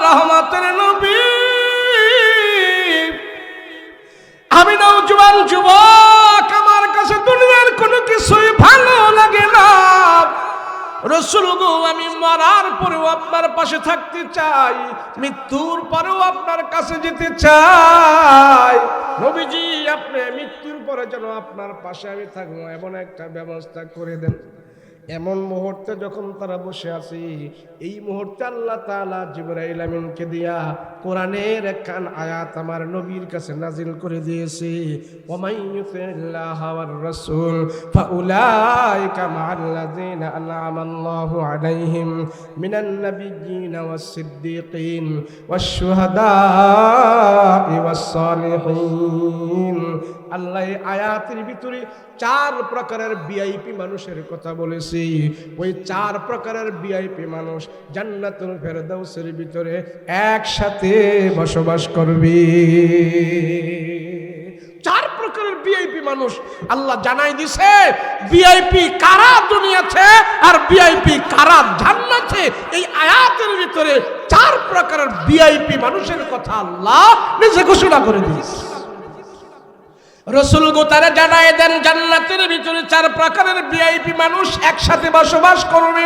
রহমতের নবী। আমি নওজোয়ান যুবক, আমার কাছে দুনিয়ার কোনো কিছুই ভালো লাগে না। রাসূল গো, আমি মরার পরেও আপনার পাশে থাকতে চাই, মৃত্যুর পরেও আপনার কাছে যেতে চাই। নবীজি, আপনি মৃত্যুর পরে যেন আপনার পাশে আমি থাকবো এমন একটা ব্যবস্থা করে দেন। এমন মুহূর্তে যখন তারা বসে আছে, এই মুহূর্তে আল্লাহ তাআলা জিবরাইল আমিনকে দিয়া কোরআনের একখান আয়াত আমার নবীর কাছে নাজিল করে দিয়েছে। ওয়ামাই ইউতিল্লাহা ওয়ার রাসূল ফাউলাইকা মাআল্লাযিনা আন'আমাল্লাহু আলাইহিম মিনান নাবিয়্যিনা ওয়াস-সিদ্দীকিন ওয়াশ-শুহাদা'i ওয়াস-সালিহিন। আল্লাহ এই আয়াতের ভিতরে 4 প্রকারের ভিআইপি মানুষের কথা বলেছি। ওই 4 প্রকারের ভিআইপি মানুষ জান্নাতুল ফেরদাউসের ভিতরে একসাথে বসবাস করবে। 4 প্রকারের ভিআইপি মানুষ আল্লাহ জানাই দিছে। ভিআইপি কারা দুনিয়াতে আর ভিআইপি কারা জান্নাতে, এই আয়াতের ভিতরে 4 প্রকারের ভিআইপি মানুষের কথা আল্লাহ নিজে ঘোষণা করে দিয়েছে। রাসূল গো, তারা জানায় দেন জান্নাতের ভিতরে 4 প্রকারের ভিআইপি মানুষ একসাথে বসবাস করবে।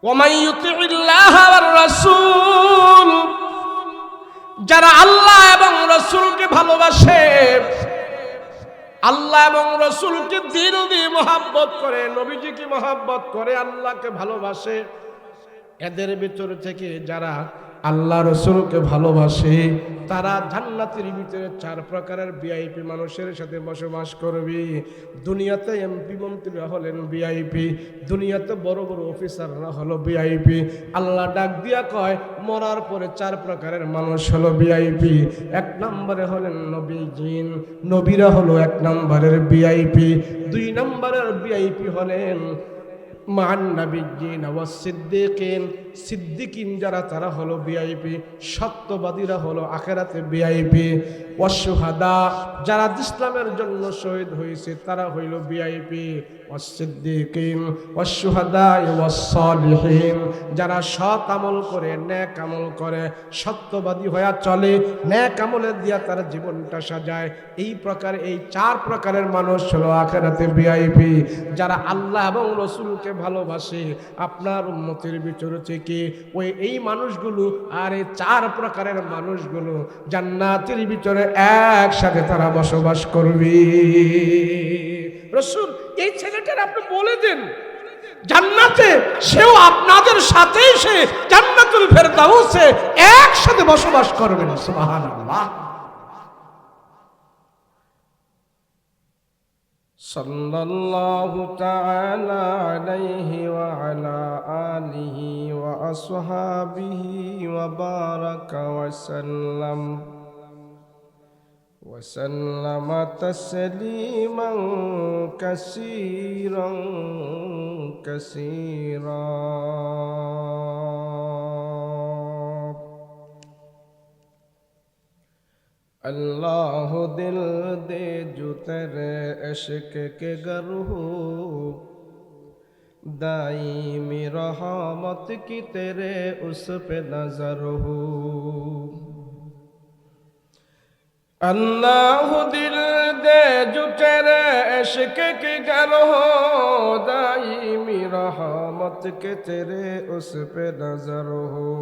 ওয়ামাই ইউতিল্লাহা ওয়ার রাসূল, যারা আল্লাহ এবং রাসূলকে ভালোবাসে, আল্লাহ এবং রাসূলকে দিল দিয়ে মহব্বত করে, নবীজিকে মহব্বত করে, আল্লাহকে ভালোবাসে, এদের ভিতর থেকে যারা আল্লাহ রাসূলকে ভালোবাসে তারা জান্নাতের ভিতরে 4 প্রকারের ভিআইপি মানুষের সাথে বসবাস করবে। দুনিয়াতে এমপি মন্ত্রীরা হলেন ভিআইপি, দুনিয়াতে বড় বড় অফিসাররা হলো ভিআইপি। আল্লাহ ডাক দিয়া কয় মরার পরে 4 প্রকারের মানুষ হলো ভিআইপি। 1 নম্বরে হলেন নবীজিন, নবীরা হলো 1 নম্বরের ভিআইপি। 2 নম্বরের ভিআইপি হলেন মান নাবিয়্যিন ওয়াস সিদ্দীকিন, সিদ্দিকিন যারা তারা হলো ভিআইপি, সত্যবাদীরা হলো আখিরাতে ভিআইপি। ওয়াস শুহাদা, যারা ইসলামের জন্য শহীদ হয়েছে তারা হইল ভিআইপি। ওয়াস সিদ্দীকিন ওয়াস শুহাদা ওয়াস সালিহিন, যারা সৎ আমল করে, নেক আমল করে, সত্যবাদী হয়ে চলে, নেক আমলে দিয়া তার জীবনটা সাজায়, এই প্রকার এই 4 প্রকারের মানুষ হলো আখিরাতে ভিআইপি। যারা আল্লাহ এবং রাসূলকে ভালোবাসে আপনার উম্মতের ভিতরে থেকে ওই এই মানুষগুলো আর এই 4 প্রকারের মানুষগুলো জান্নাতের ভিতরে একসাথে তারা বসবাস করবে। রাসূল, এই ছেলেটার আপনি বলে দেন জান্নাতে সেও আপনাদের সাথেই সে জান্নাতুল ফেরদাউসে একসাথে বসবাস করবেন। সুবহানাল্লাহ। সাল্লাল্লাহু তাআলা আলাইহি ওয়া আলা আলিহি ওয়া আসহাবিহি ওয়া বারাকা ওয়া সাল্লাম ওয়া সাল্লামা তাসলিমান কাসীরান কাসীরা। अल्लाह दिल दे जो तेरे इश्क के गर हो, दाईमी रहमत की तेरे उस पे नजर हो। अल्लाह दिल दे जो तेरे इश्क के गर हो, दाईमी रहमत के तेरे उस पे नजर हो।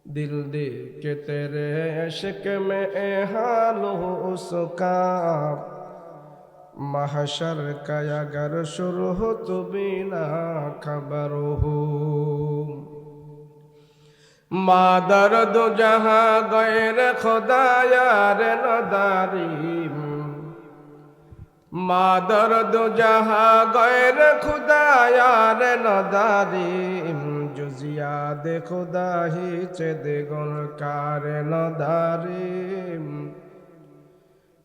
दिल दे के तेरे इश्क में हाल हो उसका, महशर का अगर शुरू हो तो बिना खबर हो। मादर दो जहाँ गैर खुदा यार नदारीम, मादर दो जहाँ गैर खुदा यार नदारीम, जुजियाद खुदा ही चेदे गुणकार नदारीम,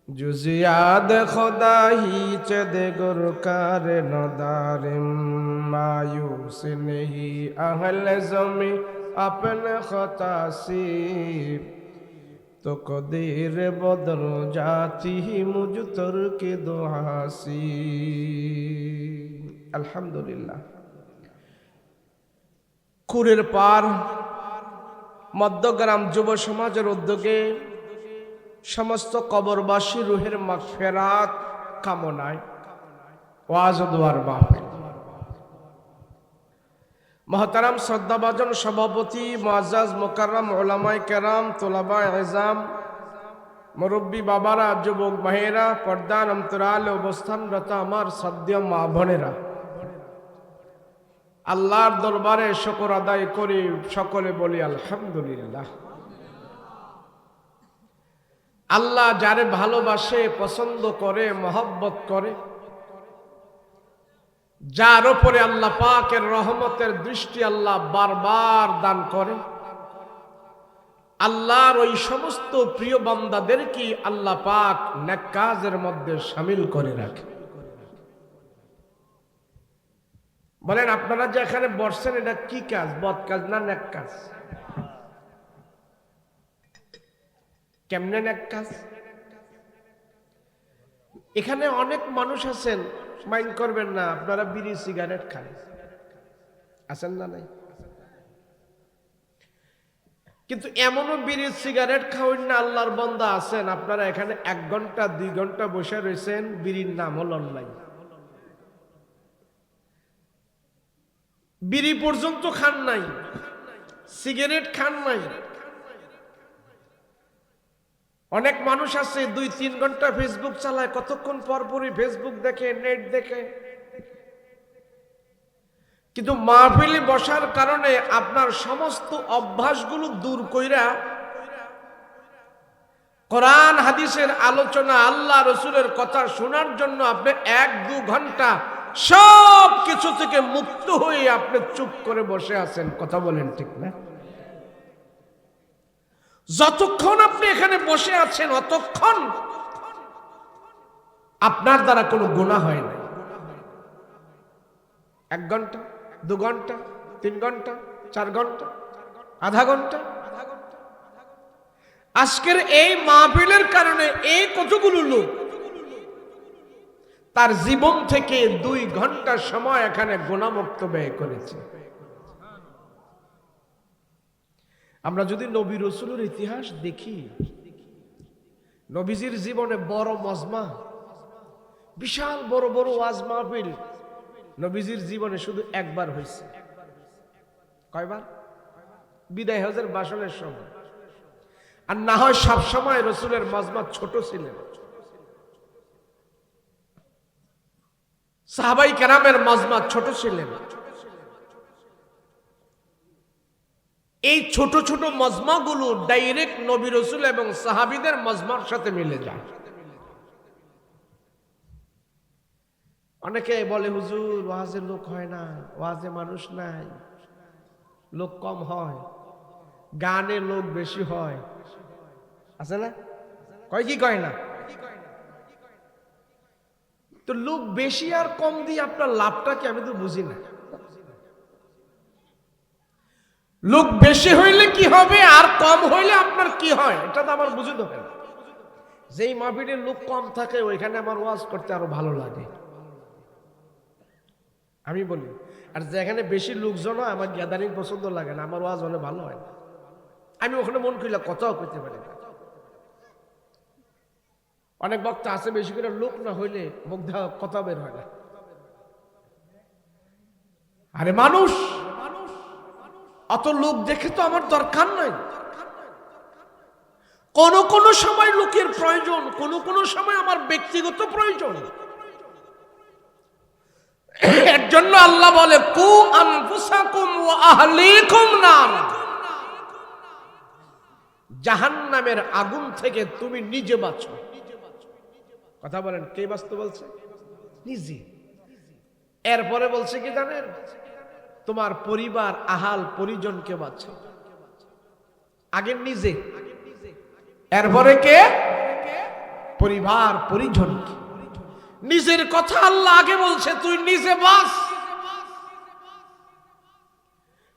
जुजियाद खुदा ही चेदे गुणकार नदारीम। मायूस नहीं अहल ज़मी अपने खता से, तो कदीर बदल जाती ही मुझ तर के दुआ से। अल्हम्दुलिल्लाह। পুকুরের পার মধ্যগ্রাম যুব সমাজের উদ্যোগে সমস্ত কবরবাসী রুহের মাগফিরাত কামনায় ওয়াজ ও দোয়ার মাহফিল। মহতারাম শ্রদ্ধাভাজন সভাপতি মুআজ্জাজ মুকাররম উলামায়ে কেরাম, তোলাবায়ে ইলজাম, মুরব্বী বাবারা, যুবক ভাইয়েরা, পর্দার অন্তরালে অবস্থানরত আমার শ্রদ্ধেয় মা বোনেরা, আল্লাহর দরবারে শুকর আদায় করি, সকলে বলি আলহামদুলিল্লাহ। আল্লাহ যারে ভালোবাসে, পছন্দ করে, মহব্বত করে, যার উপরে আল্লাহ পাকের রহমতের দৃষ্টি আল্লাহ বারবার দান করে, আল্লাহর ওই সমস্ত প্রিয় বান্দাদেরকে আল্লাহ পাক নেক কাজের মধ্যে শামিল করে রাখে। বলেন আপনারা যে এখানে বসছেন, এটা কি কাজ? বদ কাজ না নেক কাজ? কেমনে নেক কাজ? এখানে অনেক মানুষ আছেন, মাইন্ড করবেন না, আপনারা বিড়ি সিগারেট খান, আছেন না? নাই? কিন্তু এমনও বিড়ি সিগারেট খাওয়েন না আল্লাহর বান্দা আছেন, আপনারা এখানে 1 ঘন্টা 2 ঘন্টা বসে রয়েছেন, বিড়ির নাম হল নাই, বিড়ি পর্যন্ত খান নাই, সিগারেট খান নাই। অনেক মানুষ আছে 2-3 ঘন্টা ফেসবুক চালায়, কতক্ষণ পরপরই ফেসবুক দেখে, নেট দেখে। কিন্তু মাহফিলে বসার কারণে আপনার সমস্ত অভ্যাসগুলো দূর কইরা কোরআন হাদিসের আলোচনা, আল্লাহ রসুলের কথা শোনার জন্য আপনি 1-2 ঘন্টা সব কিছু থেকে মুক্ত হয়ে আপনি চুপ করে বসে আছেন। কথা বলেন ঠিক না? যতক্ষণ আপনি এখানে বসে আছেন অতক্ষণ আপনার দ্বারা কোনো গুনাহ হয় না। 1 ঘন্টা, 2 ঘন্টা, 3 ঘন্টা, 4 ঘন্টা, আধা ঘন্টা। আজকের এই মাহফিলের কারণে এই কতগুলো লোক তার জীবন থেকে 2 ঘন্টা সময় এখানে গুনাহমুক্ত ব্যয় করেছে। আমরা যদি নবী রাসূলের ইতিহাস দেখি, নবীজির জীবনে বড় মজমা, বিশাল বড় বড় ওয়াজ মাহফিল নবীজির জীবনে শুধু একবার হয়েছে। কয়বার? বিদায় হজের ভাষণের সময়। আর না হয় সব সময় রাসূলের মজমা ছোট ছিলেন। সাহাবাই কেরামের মজমা ছোট ছিলেন। এই ছোট ছোট মজমাগুলো ডাইরেক্ট নবী রাসূল এবং সাহাবীদের মজমার সাথে মিলে যায়। অনেকে বলে হুজুর ওয়াজে লোক হয় না, ওয়াজে মানুষ নাই, লোক কম হয়, গানে লোক বেশি হয়, আছে না? কয় কি কয় না? তো লোক বেশি আর কম দিয়ে আপনার লাভটা কি? আমি তো বুঝি না। লোক বেশি হইলে কি হবে আর কম হইলে আপনার কি হয়, এটা তো আমার বুঝতে হবে না। যেই মাহফিলে লোক কম থাকে ওইখানে আমার ওয়াজ করতে আরো ভালো লাগে, আমি বলি। আর যেখানে বেশি লোকজন হয় আমার গ্যাদারিং পছন্দ লাগে না, আমার ওয়াজ হলে ভালো হয় না। আমি ওখানে মন কইলা কথাও কইতে পারি না। অনেক বক্তা আছে বেশি করে লোক না হইলে মুখ দেওয়া কথা বের হয় না। আরে মানুষ, অত লোক দেখে তো আমার দরকার নাই। কোন সময় লোকের প্রয়োজন, কোন সময় আমার ব্যক্তিগত প্রয়োজন। এর জন্য আল্লাহ বলে কু আনফুসাকুম ওয়া আহলিকুম নার, জাহান্নামের আগুন থেকে তুমি নিজে বাঁচো। কথা বলেন, কে বাঁচতে বলছে? নিজে। এরপরে বলছে কি জানেন? তোমার পরিবার, আহাল পরিজনকে বাঁচো। আগে নিজে, এরপরে কে? পরিবার পরিজনকে। নিজের কথা আল্লাহ আগে বলছে, তুই নিজে বাঁচ।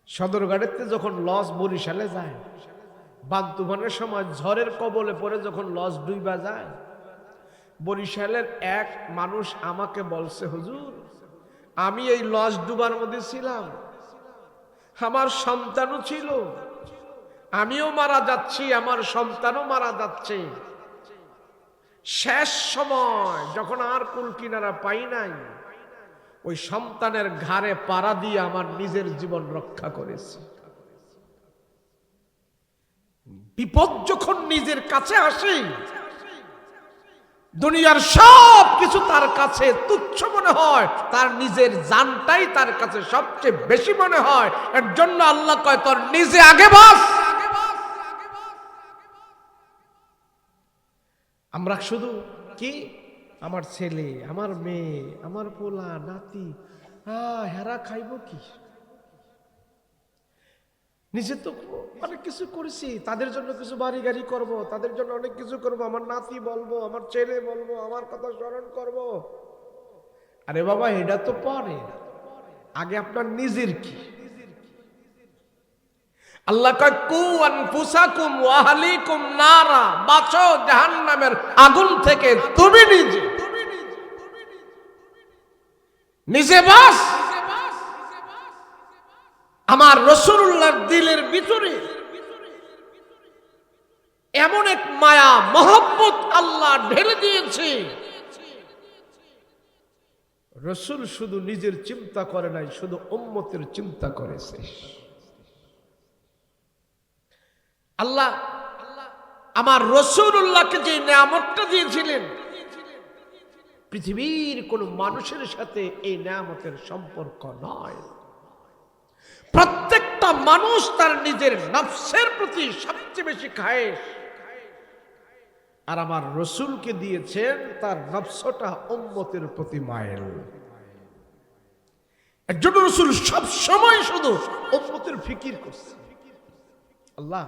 সদরঘাটেতে যখন লঞ্চ বরিশালে যায়, বান তুফানের সময় ঝড়ের কবলে পড়ে যখন লঞ্চ ডুইবা যায়, বরিশালের এক মানুষ আমাকে বলছে, হুজুর আমি এই লঞ্চ ডুবার মধ্যে ছিলাম, আমার সন্তানও ছিল, আমিও মারা যাচ্ছি, আমার সন্তানও মারা যাচ্ছে। শেষ সময় যখন আর কুল কিনারা পাই নাই, ওই সন্তানের ঘাড়ে পাড়া দিয়ে আমার নিজের জীবন রক্ষা করেছি। বিপদ যখন নিজের কাছে আসে, দুনিয়ার সব কিছু তার কাছে তুচ্ছ মনে হয়, তার নিজের জানটাই তার কাছে সবচেয়ে বেশি মনে হয়। এর জন্য আল্লাহ কয়, তোর নিজে আগে বাঁচ। আমরা শুধু কি আমার ছেলে, আমার মেয়ে, আমার পোলা নাতি, হেরা খাইব কি, নিজে তো অনেক কিছু করেছি, তাদের জন্য কিছু বাড়ি গাড়ি করব, তাদের জন্য অনেক কিছু করব, আমার নাতি বলবো, আমার ছেলে বলবো, আমার কথা স্মরণ করব। আরে বাবা, এটা তো পরে, আগে আপনার নিজের কি। আল্লাহ কয়, কু আনফুসাকুম ওয়া আহলিকুম নারা, বাঁচো জাহান্নামের আগুন থেকে তুমি নিজে। নিজে বাঁচ। আমার রাসূলুল্লাহর দিলের ভিতরে এমন এক মায়া মহব্বত আল্লাহ ঢেলে দিয়েছে, রাসূল শুধু নিজের চিন্তা করে নাই, শুধু উম্মতের চিন্তা করেছে। আল্লাহ আমার রাসূলুল্লাহকে যে নিয়ামতটা দিয়েছিলেন, পৃথিবীর কোন মানুষের সাথে এই নিয়ামতের সম্পর্ক নয়। প্রত্যেকটা মানুষ তার নিজের নফসের প্রতি সবচেয়ে বেশি খায়েশ, আর আমার রাসূলকে দিয়েছেন তার নফসটা উম্মতের প্রতি মাইল। একজন রাসূল সব সময় শুধু উম্মতের ফিকির করছে। আল্লাহ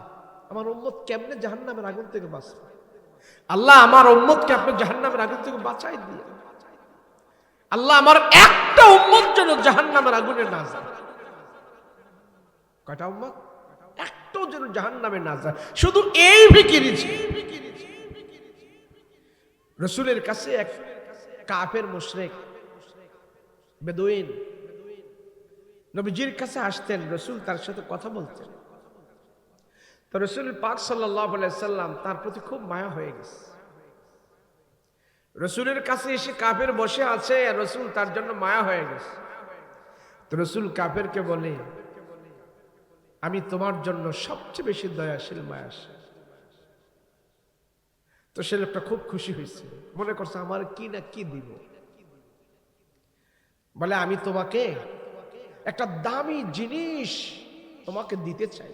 আমার উম্মত কেমনে জাহান্নামের আগুন থেকে বাঁচবে, আল্লাহ আমার উম্মতকে আপনি জাহান্নামের আগুন থেকে বাঁচাই দিয়ে, আল্লাহ আমার একটা উম্মত যেন জাহান্নামের আগুনে না যায়। কয়টা উম্মত? একটাও যেন জাহান্নামে না যায়, শুধু এই ফিকিরই ছিল। রাসূলের কাছে এক কাফের মুশরিক বেদুইন নবীজির কাছে আসতেন, রাসূল তার সাথে কথা বলতেন। তো রাসূল পাক সাল্লাল্লাহু আলাইহি সাল্লাম তার প্রতি খুব মায়া হয়ে গেছে। রাসূলের কাছে এসে কাফের বসে আছে, আর রাসূল তার জন্য মায়া হয়ে গেছে। তো রাসূল কাফেরকে বলে, আমি তোমার জন্য সবচেয়ে বেশি দয়াশীল, মায়াশীল। তো সে লোকটা খুব খুশি হয়েছে, মনে করছে আমার কি না কি দিব। বলে, আমি তোমাকে একটা দামি জিনিস তোমাকে দিতে চাই,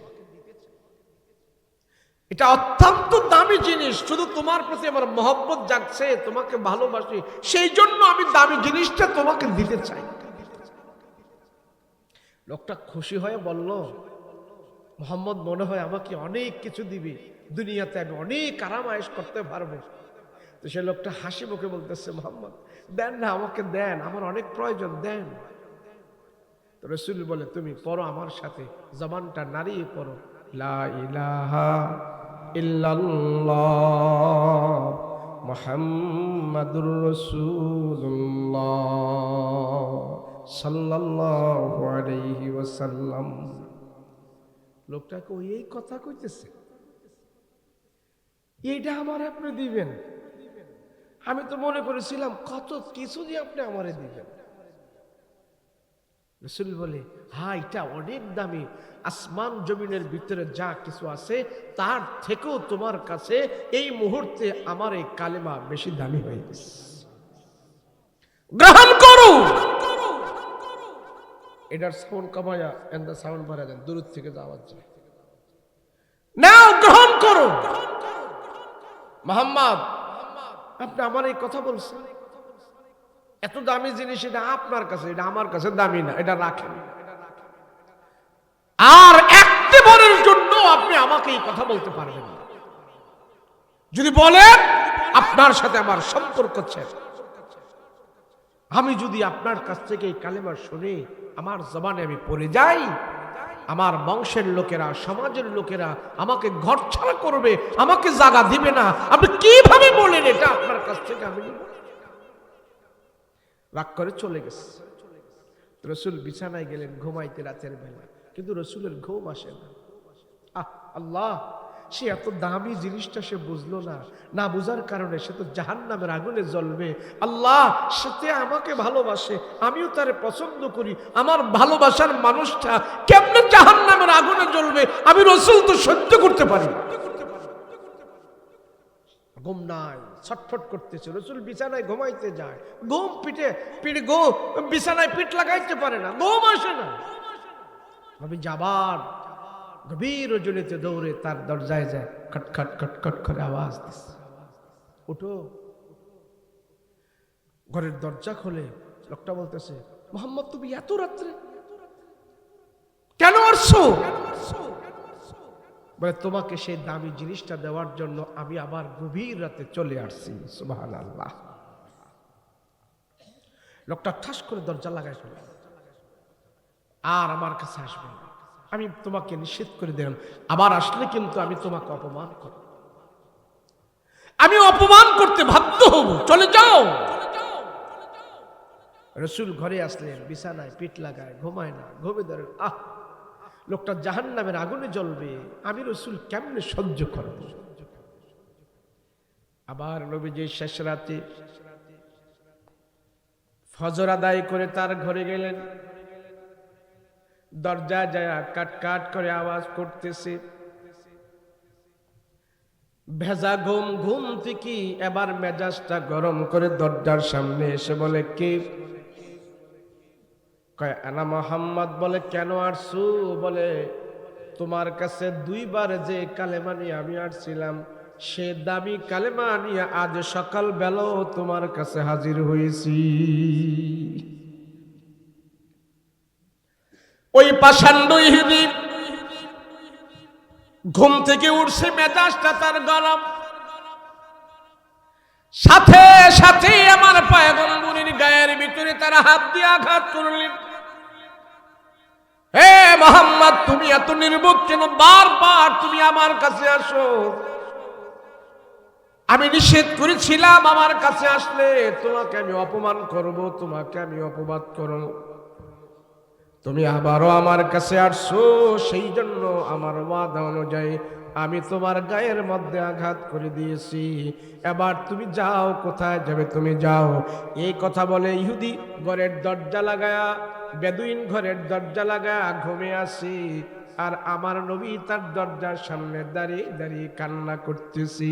এটা অত্যন্ত দামি জিনিস, শুধু তোমার প্রতি আমার মহব্বত জাগছে, তোমাকে ভালোবাসি, সেই জন্য আমি দামি জিনিসটা তোমাকে দিতে চাই। লোকটা খুশি হয়ে বলল, মুহাম্মদ মনে হয় আমাকে অনেক কিছু দিবে, দুনিয়াতে আমি অনেক আরাম আয়েশ করতে পারবো। তো সে লোকটা হাসি মুখে বলতেছে, মুহাম্মদ দেন না, আমাকে দেন, আমার অনেক প্রয়োজন, দেন। তো রাসূল বলে, তুমি পড়ো আমার সাথে, জবানটা নাড়িয়ে পড়ো, লা ইলাহা ইল্লাল্লাহ মুহাম্মাদুর রাসূলুল্লাহ সাল্লাল্লাহু আলাইহি ওয়াসাল্লাম। লোকটাকে ওই এই কথা কইতেছে, এইটা আমার আপনি দিবেন? আমি তো মনে করেছিলাম কত কিছু দিয়ে আপনি আমারে দিবেন। রাসূল বলে, হ্যাঁ এটা অনেক দামি, আসমান জমিনের ভিতরে যা কিছু আছে তার থেকেও তোমার কাছে এই মুহূর্তে আমার এই কালেমা বেশি দামি হয়ে গেছে, গ্রহণ করো। এটার সাউন্ড কমায়া এন্ড সাউন্ড বাড়া দেন, দূর থেকে আওয়াজ যায়, নাও গ্রহণ করো। মুহাম্মদ আপনি আমার এই কথা বলছেন, এত দামি জিনিস, এটা আপনার কাছে, এটা আমার কাছে দামি না, এটা রাখেন। আর একবারের জন্য আপনি আমাকে এই কথা বলতে পারবেন না। যদি বলেন আপনার সাথে আমার সম্পর্ক শেষ, আমি যদি আপনার কাছ থেকে এই কালেমা শুনে আমার জবানে আমি পড়ে যাই, আমার বংশের লোকেরা, সমাজের লোকেরা আমাকে ঘরছাড়া করবে, আমাকে জায়গা দিবে না। আপনি কিভাবে বলেন এটা আপনার কাছ থেকে আমি নিব? রাগ করে চলে গেছে। রাসূল বিছানায় গেলেন ঘুমাইতে রাতের বেলা। কিন্তু রসুলের ঘুম আসে না। আল্লাহ, সে এত দামি জিনিসটা সে বুঝলো না, না বুঝার কারণে সে তো জাহান্নামের আগুনে জ্বলবে। আল্লাহ, সে আমাকে ভালোবাসে, আমিও তারে পছন্দ করি, আমার ভালোবাসার মানুষটা কেমনে জাহান্নামের আগুনে জ্বলবে, আমি রসুল তো সহ্য করতে পারি না। ঘুম নাই, ছটফট করতেছে। রসুল বিছানায় ঘুমাইতে যায়, ঘুম পিঠে বিছানায় পিঠ লাগাইতে পারে না, ঘুম আসে না। নবী যাবার গভীর রজনীতে দৌড়ে তার দরজায় যায়, খটখট খটখট করে আওয়াজ দিচ্ছে, উঠো। ঘরের দরজা খোলে, লোকটা বলতেছে, মোহাম্মদ তুমি এত রাত্রে কেন আসছো? বলে, তোমাকে সেই দামি জিনিসটা দেওয়ার জন্য আমি আবার গভীর রাতে চলে আসছি। সুবহানাল্লাহ। লোকটা ঠাস করে দরজা লাগাই ফেলল, আর আমার কাছে আসবে না, আমি তোমাকে নিষেধ করে দিলাম, আবার আসলে কিন্তু আমি তোমাকে অপমান করব, আমি অপমান করতে বাধ্য হব, চলে যাও। রসুল ঘরে আসলেন, বিছানায় পিঠ লাগায়, ঘুমায় না, ঘুমে ধরেন, লোকটা জাহান্নামের আগুনে জ্বলবে, আমি রসুল কেমনে সহ্য করব। আবার নবীজি শেষ রাতে ফজর আদায় করে তার ঘরে গেলেন, দরজা যায় কাট কাট করে আওয়াজ করতেছে। ভেজা ঘুম থেকে এবার মেজাজটা গরম করে দরজার সামনে এসে বলে, কে? কয়, আনা মোহাম্মদ। বলে, কেন আসছো? বলে, তোমার কাছে 2 বার যে কালেমা নিয়ে আমি আসছিলাম, সে দামি কালেমা নিয়ে আজ সকাল বেলাও তোমার কাছে হাজির হয়েছি। ওই পাষাণ্ড ইহুদি ঘুম থেকে উঠছে, মেজাজটা তার গরম, সাথে সাথে আমার পয়গম্বরের গায়ের ভিতরে তারা হাত দিয়ে আঘাত করলেন। হে মোহাম্মদ, তুমি এত নির্বোধ কেন? বারবার তুমি আমার কাছে আসো, আমি নিষেধ করেছিলাম আমার কাছে আসলে তোমাকে আমি অপমান করব, তোমাকে আমি অপবাদ করব, তুমি আবারও আমার কাছে আসছো, সেই জন্য আমার ওয়াদা অনুযায়ী আমি তোমার গায়ের মধ্যে আঘাত করে দিয়েছি, এবার তুমি যাও, কোথায় যাবে তুমি যাও। এই কথা বলে ইহুদি ঘরের দরজা লাগায়া, বেদুইন ঘরের দরজা লাগায়া ঘুমে আসি, আর আমার নবী তার দরজার সামনে দাঁড়িয়ে দাঁড়িয়ে কান্না করতেছি।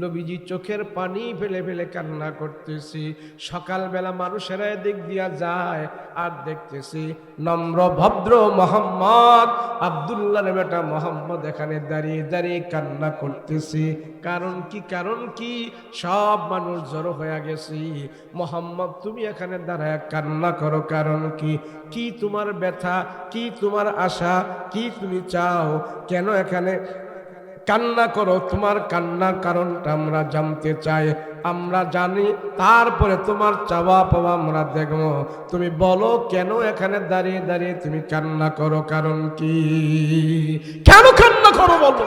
নবীজি চোখের পানি ফেলে ফেলে কান্না করতেছি। সকালবেলা মানুষেরা দিক দিয়া যায়, আর দেখতেছি নম্র ভদ্র মোহাম্মদ আব্দুল্লাহর বেটা মোহাম্মদ এখানে দাঁড়িয়ে দাঁড়িয়ে কান্না করতেছি। কারণ কি? কারণ কি? সব মানুষ জড়ো হয়ে গেছি, মোহাম্মদ তুমি এখানে দাঁড়ায় কান্না করো, কারণ কি? কি তোমার ব্যথা, কি তোমার আশা, কি তুমি চাও, কেন এখানে কান্না করো? তোমার কান্নার কারণটা আমরা জানতে চাই, আমরা জানি, তারপরে তোমার চাওয়া পাওয়া আমরা দেখবো। তুমি বলো, কেন এখানে দাঁড়িয়ে দাঁড়িয়ে তুমি কান্না করো, কারণ কি? কেন কান্না করো বলো?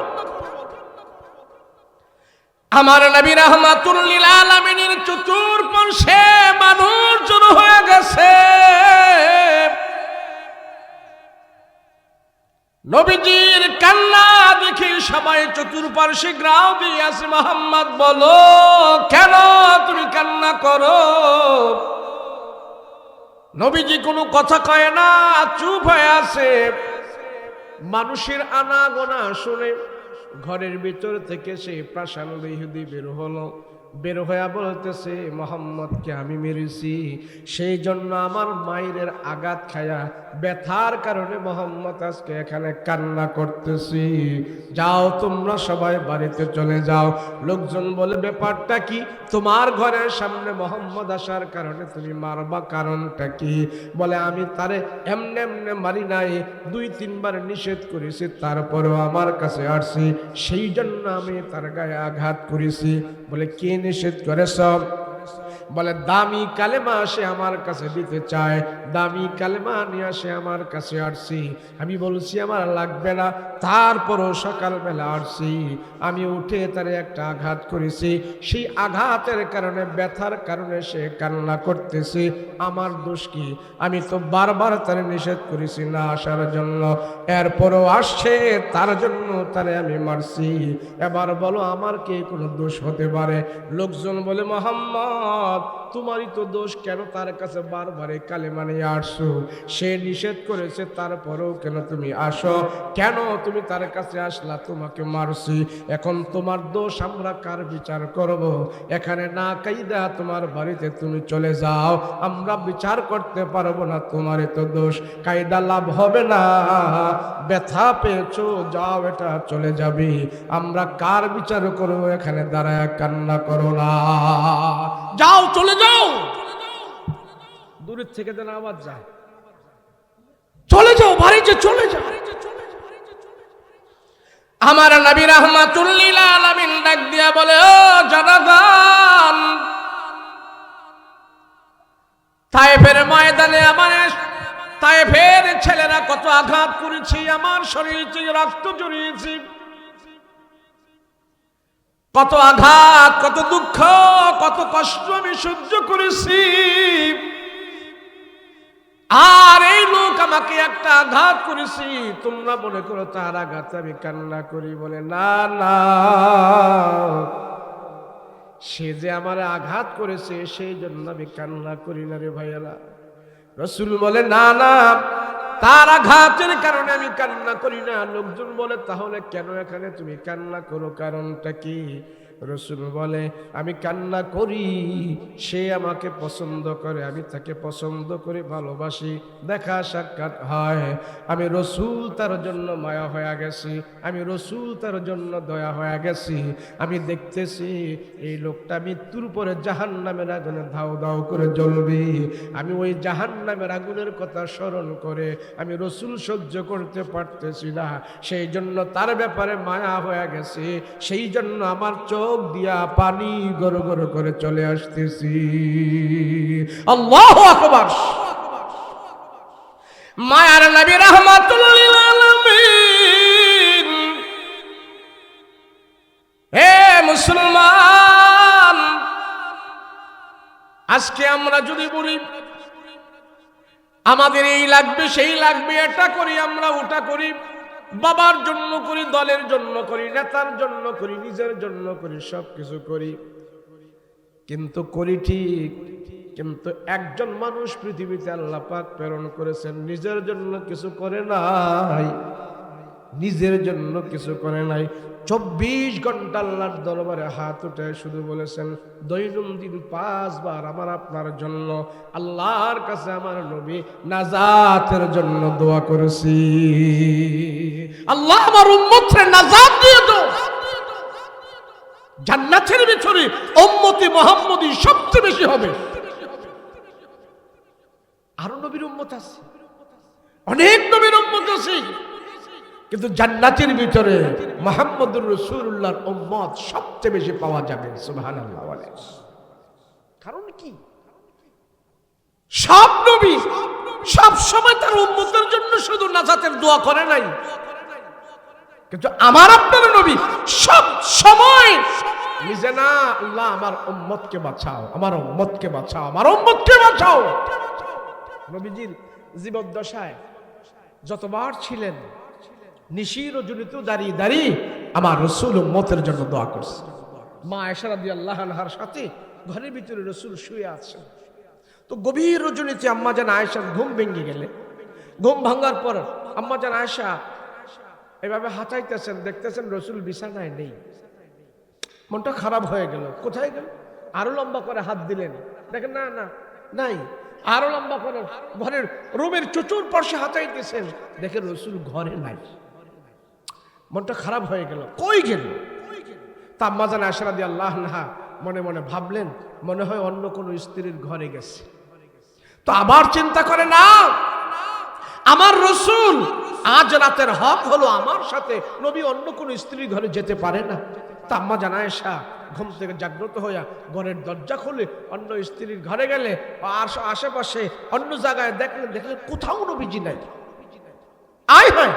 আমার নবী রাহমাতুল লিল আলামিনের চতুর্পার্শ্বে মানুষ জড়ো হয়ে গেছে। নবীজির কান্না দেখে সবাই চতুর্পার্শ্বে গ্রাও দিয়ে আছে, মোহাম্মদ বলো, কেন তুমি কান্না করো? নবীজি কোনো কথা কয় না, চুপ হয়ে আছে। মানুষের আনাগোনা শুনে ঘরের ভিতর থেকে সে পাষাণ্ড ইহুদি বের হলো, বের হয়ে বলতেছে, মোহাম্মদকে আমি মেরেছি, সেই জন্য আমার মায়ের আঘাত খায়া ব্যথার কারণে মোহাম্মদ আজকে এখানে কান্না করতেছি। যাও, তোমরা সবাই বাড়িতে চলে যাও। লোকজন বলে, ব্যাপারটা কি? তোমার ঘরের সামনে মোহাম্মদ আসার কারণে তুমি মারবা, কারণটা কি? বলে, আমি তারে এমনে এমনে মারি নাই, 2-3 বার নিষেধ করেছি, তারপরেও আমার কাছে আসছি, সেই জন্য আমি তার গায়ে আঘাত করেছি। বলে, কে নিষেধ করেছ? বলে দামি কালেমা সে আমার কাছে দিতে চায়, দামি কালেমা নিয়ে সে আমার কাছে আসছি। আমি বলছি আমার লাগবে না, তারপরও সকালবেলা আসছি, আমি উঠে তারে একটা আঘাত করেছি, সেই আঘাতের কারণে ব্যথার কারণে সে কান্না করতেছে। আমার দোষ কি? আমি তো বারবার তারে নিষেধ করেছি না আসার জন্য, এরপরও আসছে, তার জন্য তারে আমি মারছি। এবার বলো আমার কি কোনো দোষ হতে পারে? লোকজন বলে মুহাম্মদ তোমারই তো দোষ, কেন তার কাছে বারবারে কালেমা নিয়ে আসছো? সে নিষেধ করেছে তারপরেও কেন তুমি আসো? কেন তুমি তার কাছে আসলা? তোমাকে মারছি, এখন তোমার দোষ আমরা কার বিচার করব? এখানে না কাইদা তোমার বাড়িতে তুমি চলে যাও, আমরা বিচার করতে পারবো না, তোমারই তো দোষ, কায়দা লাভ হবে না, ব্যথা পেয়েছো, যাও, এটা চলে যাবে, আমরা কার বিচার করবো? এখানে দাঁড়ায় কান্না করো না, যাও, চলে যাও। দূরের থেকে যেন আওয়াজ যায়, চলে যাও, বাড়িতে চলে যাও। আমার নবী রাহমাতুল লিল আলামিন ডাক দিয়া বলে, ও জনগণ, তায়েফের ময়দানে আমার তায়েফের ছেলেরা কত আঘাত করেছি, আমার শরীর থেকে রক্ত জড়িয়েছি, কত আঘাত, কত দুঃখ, কত কষ্ট আমি সহ্য করেছি, আর এই লোক আমাকে একটা আঘাত করেছি, তোমরা মনে করো তার আঘাতে আমি কান্না করি? বলে না না, সে যে আমার আঘাত করেছে সেই জন্য আমি কান্না করি না রে ভাইয়েরা। রাসূল বলে না না, তার আঘাতের কারণে আমি কান্না করি না। লোকজন বলে তাহলে কেন এখানে তুমি কান্না করো, কারণটা কি? রাসূল বলে আমি কান্না করি, সে আমাকে পছন্দ করে, আমি তাকে পছন্দ করে ভালোবাসি, দেখা সাক্ষাৎ হয়, আমি রাসূল তার জন্য মায়া হয়ে গেছি, আমি রাসূল তার জন্য দয়া হয়ে গেছি, আমি দেখতেছি এই লোকটা মৃত্যুর পরে জাহান্নামের আগুনে ধাউ ধাউ করে জ্বলবে, আমি ওই জাহান্নামের আগুনের কথা স্মরণ করে আমি রাসূল সহ্য করতে পারতেছি না, সেই জন্য তার ব্যাপারে মায়া হয়ে গেছে, সেই জন্য আমার চোখ দিয়া পানি গড় গড় করে চলে আসতেছি। আল্লাহু আকবার। মায়ার নবী রাহমাতুল লিল আলামিন, হে মুসলমান, আজকে আমরা যদি বলি আমাদের এই লাগবে সেই লাগবে, এটা করি আমরা, ওটা করি, বাবার জন্য করি, দলের জন্য করি, নেতার জন্য করি, নিজের জন্য করি, সব কিছু করি, কিন্তু করি ঠিক, কিন্তু একজন মানুষ পৃথিবীতে আল্লাহ পাক প্রেরণ করেছেন, নিজের জন্য কিছু করে নাই, নিজের জন্য কিছু করে নাই। 24 ঘন্টা আল্লাহর দরবারে হাত উঠে শুধু বলেছেন দৈনন্দিন 5 বার আমার আপনার জন্য আল্লাহর কাছে আমার নবী নাজাতের জন্য দোয়া করেছি, আল্লাহ আমার উম্মতকে নাজাত দিয়ে দাও, জান্নাতের ভিতরে উম্মতি মুহাম্মদী সবচেয়ে বেশি হবে। আরো নবীর উম্মত আছে, অনেক নবীর উম্মত আছে, কিন্তু জান্নাতের ভিতরে মুহাম্মদুর রাসূলুল্লাহর উম্মত সবচেয়ে বেশি পাওয়া যাবে। সুবহানাল্লাহ। কারণ কি? সব নবী সব সময় তার উম্মতের জন্য শুধু নাজাতের দোয়া করে নাই, কিন্তু আমার আপনার নবী সব সময় নিজে না, আল্লাহ আমার উম্মতকে বাঁচাও, আমার উম্মতকে বাঁচাও, আমার উম্মতকে বাঁচাও। নবীজির জীবদ্দশায় যতবার ছিলেন নিশি রজনীতেও দাঁড়িয়ে দাঁড়িয়ে আমার রাসূল উম্মতের জন্য দোয়া করছে। মা আয়েশা রাদিয়াল্লাহু আনহার সাথে ঘরের ভিতরে রাসূল শুয়ে আছেন, তো গভীর রজনীতে আম্মাজান আয়েশার ঘুম ভেঙে গেলে, ঘুম ভাঙার পর আম্মাজান আয়েশা এভাবে হাতাইতেছেন, দেখতেছেন রাসূল বিছানায় নেই, মনটা খারাপ হয়ে গেল, কোথায় গেল? আরো লম্বা করে হাত দিলেন, দেখেন না না নাই, আরো লম্বা করে ঘরের রুমের চতুর্পাশে হাতাইতেছেন, দেখেন রাসূল ঘরে নাই, মনটা খারাপ হয়ে গেল, কই গেল? তা আম্মাজান আয়েশা রাদিয়াল্লাহু আনহা মনে মনে ভাবলেন মনে হয় অন্য কোনো স্ত্রীর ঘরে গেছে। তো আবার চিন্তা করে, না, আমার রাসূল আজ রাতের হক হলো আমার সাথে, নবী অন্য কোনো স্ত্রীর ঘরে যেতে পারে না। তা আম্মাজান আয়েশা ঘুম থেকে জাগ্রত হইয়া ঘরের দরজা খুলে অন্য স্ত্রীর ঘরে গেলে আর আশেপাশে অন্য জায়গায় দেখলে কোথাও নবীজি নাই। আয় হায়,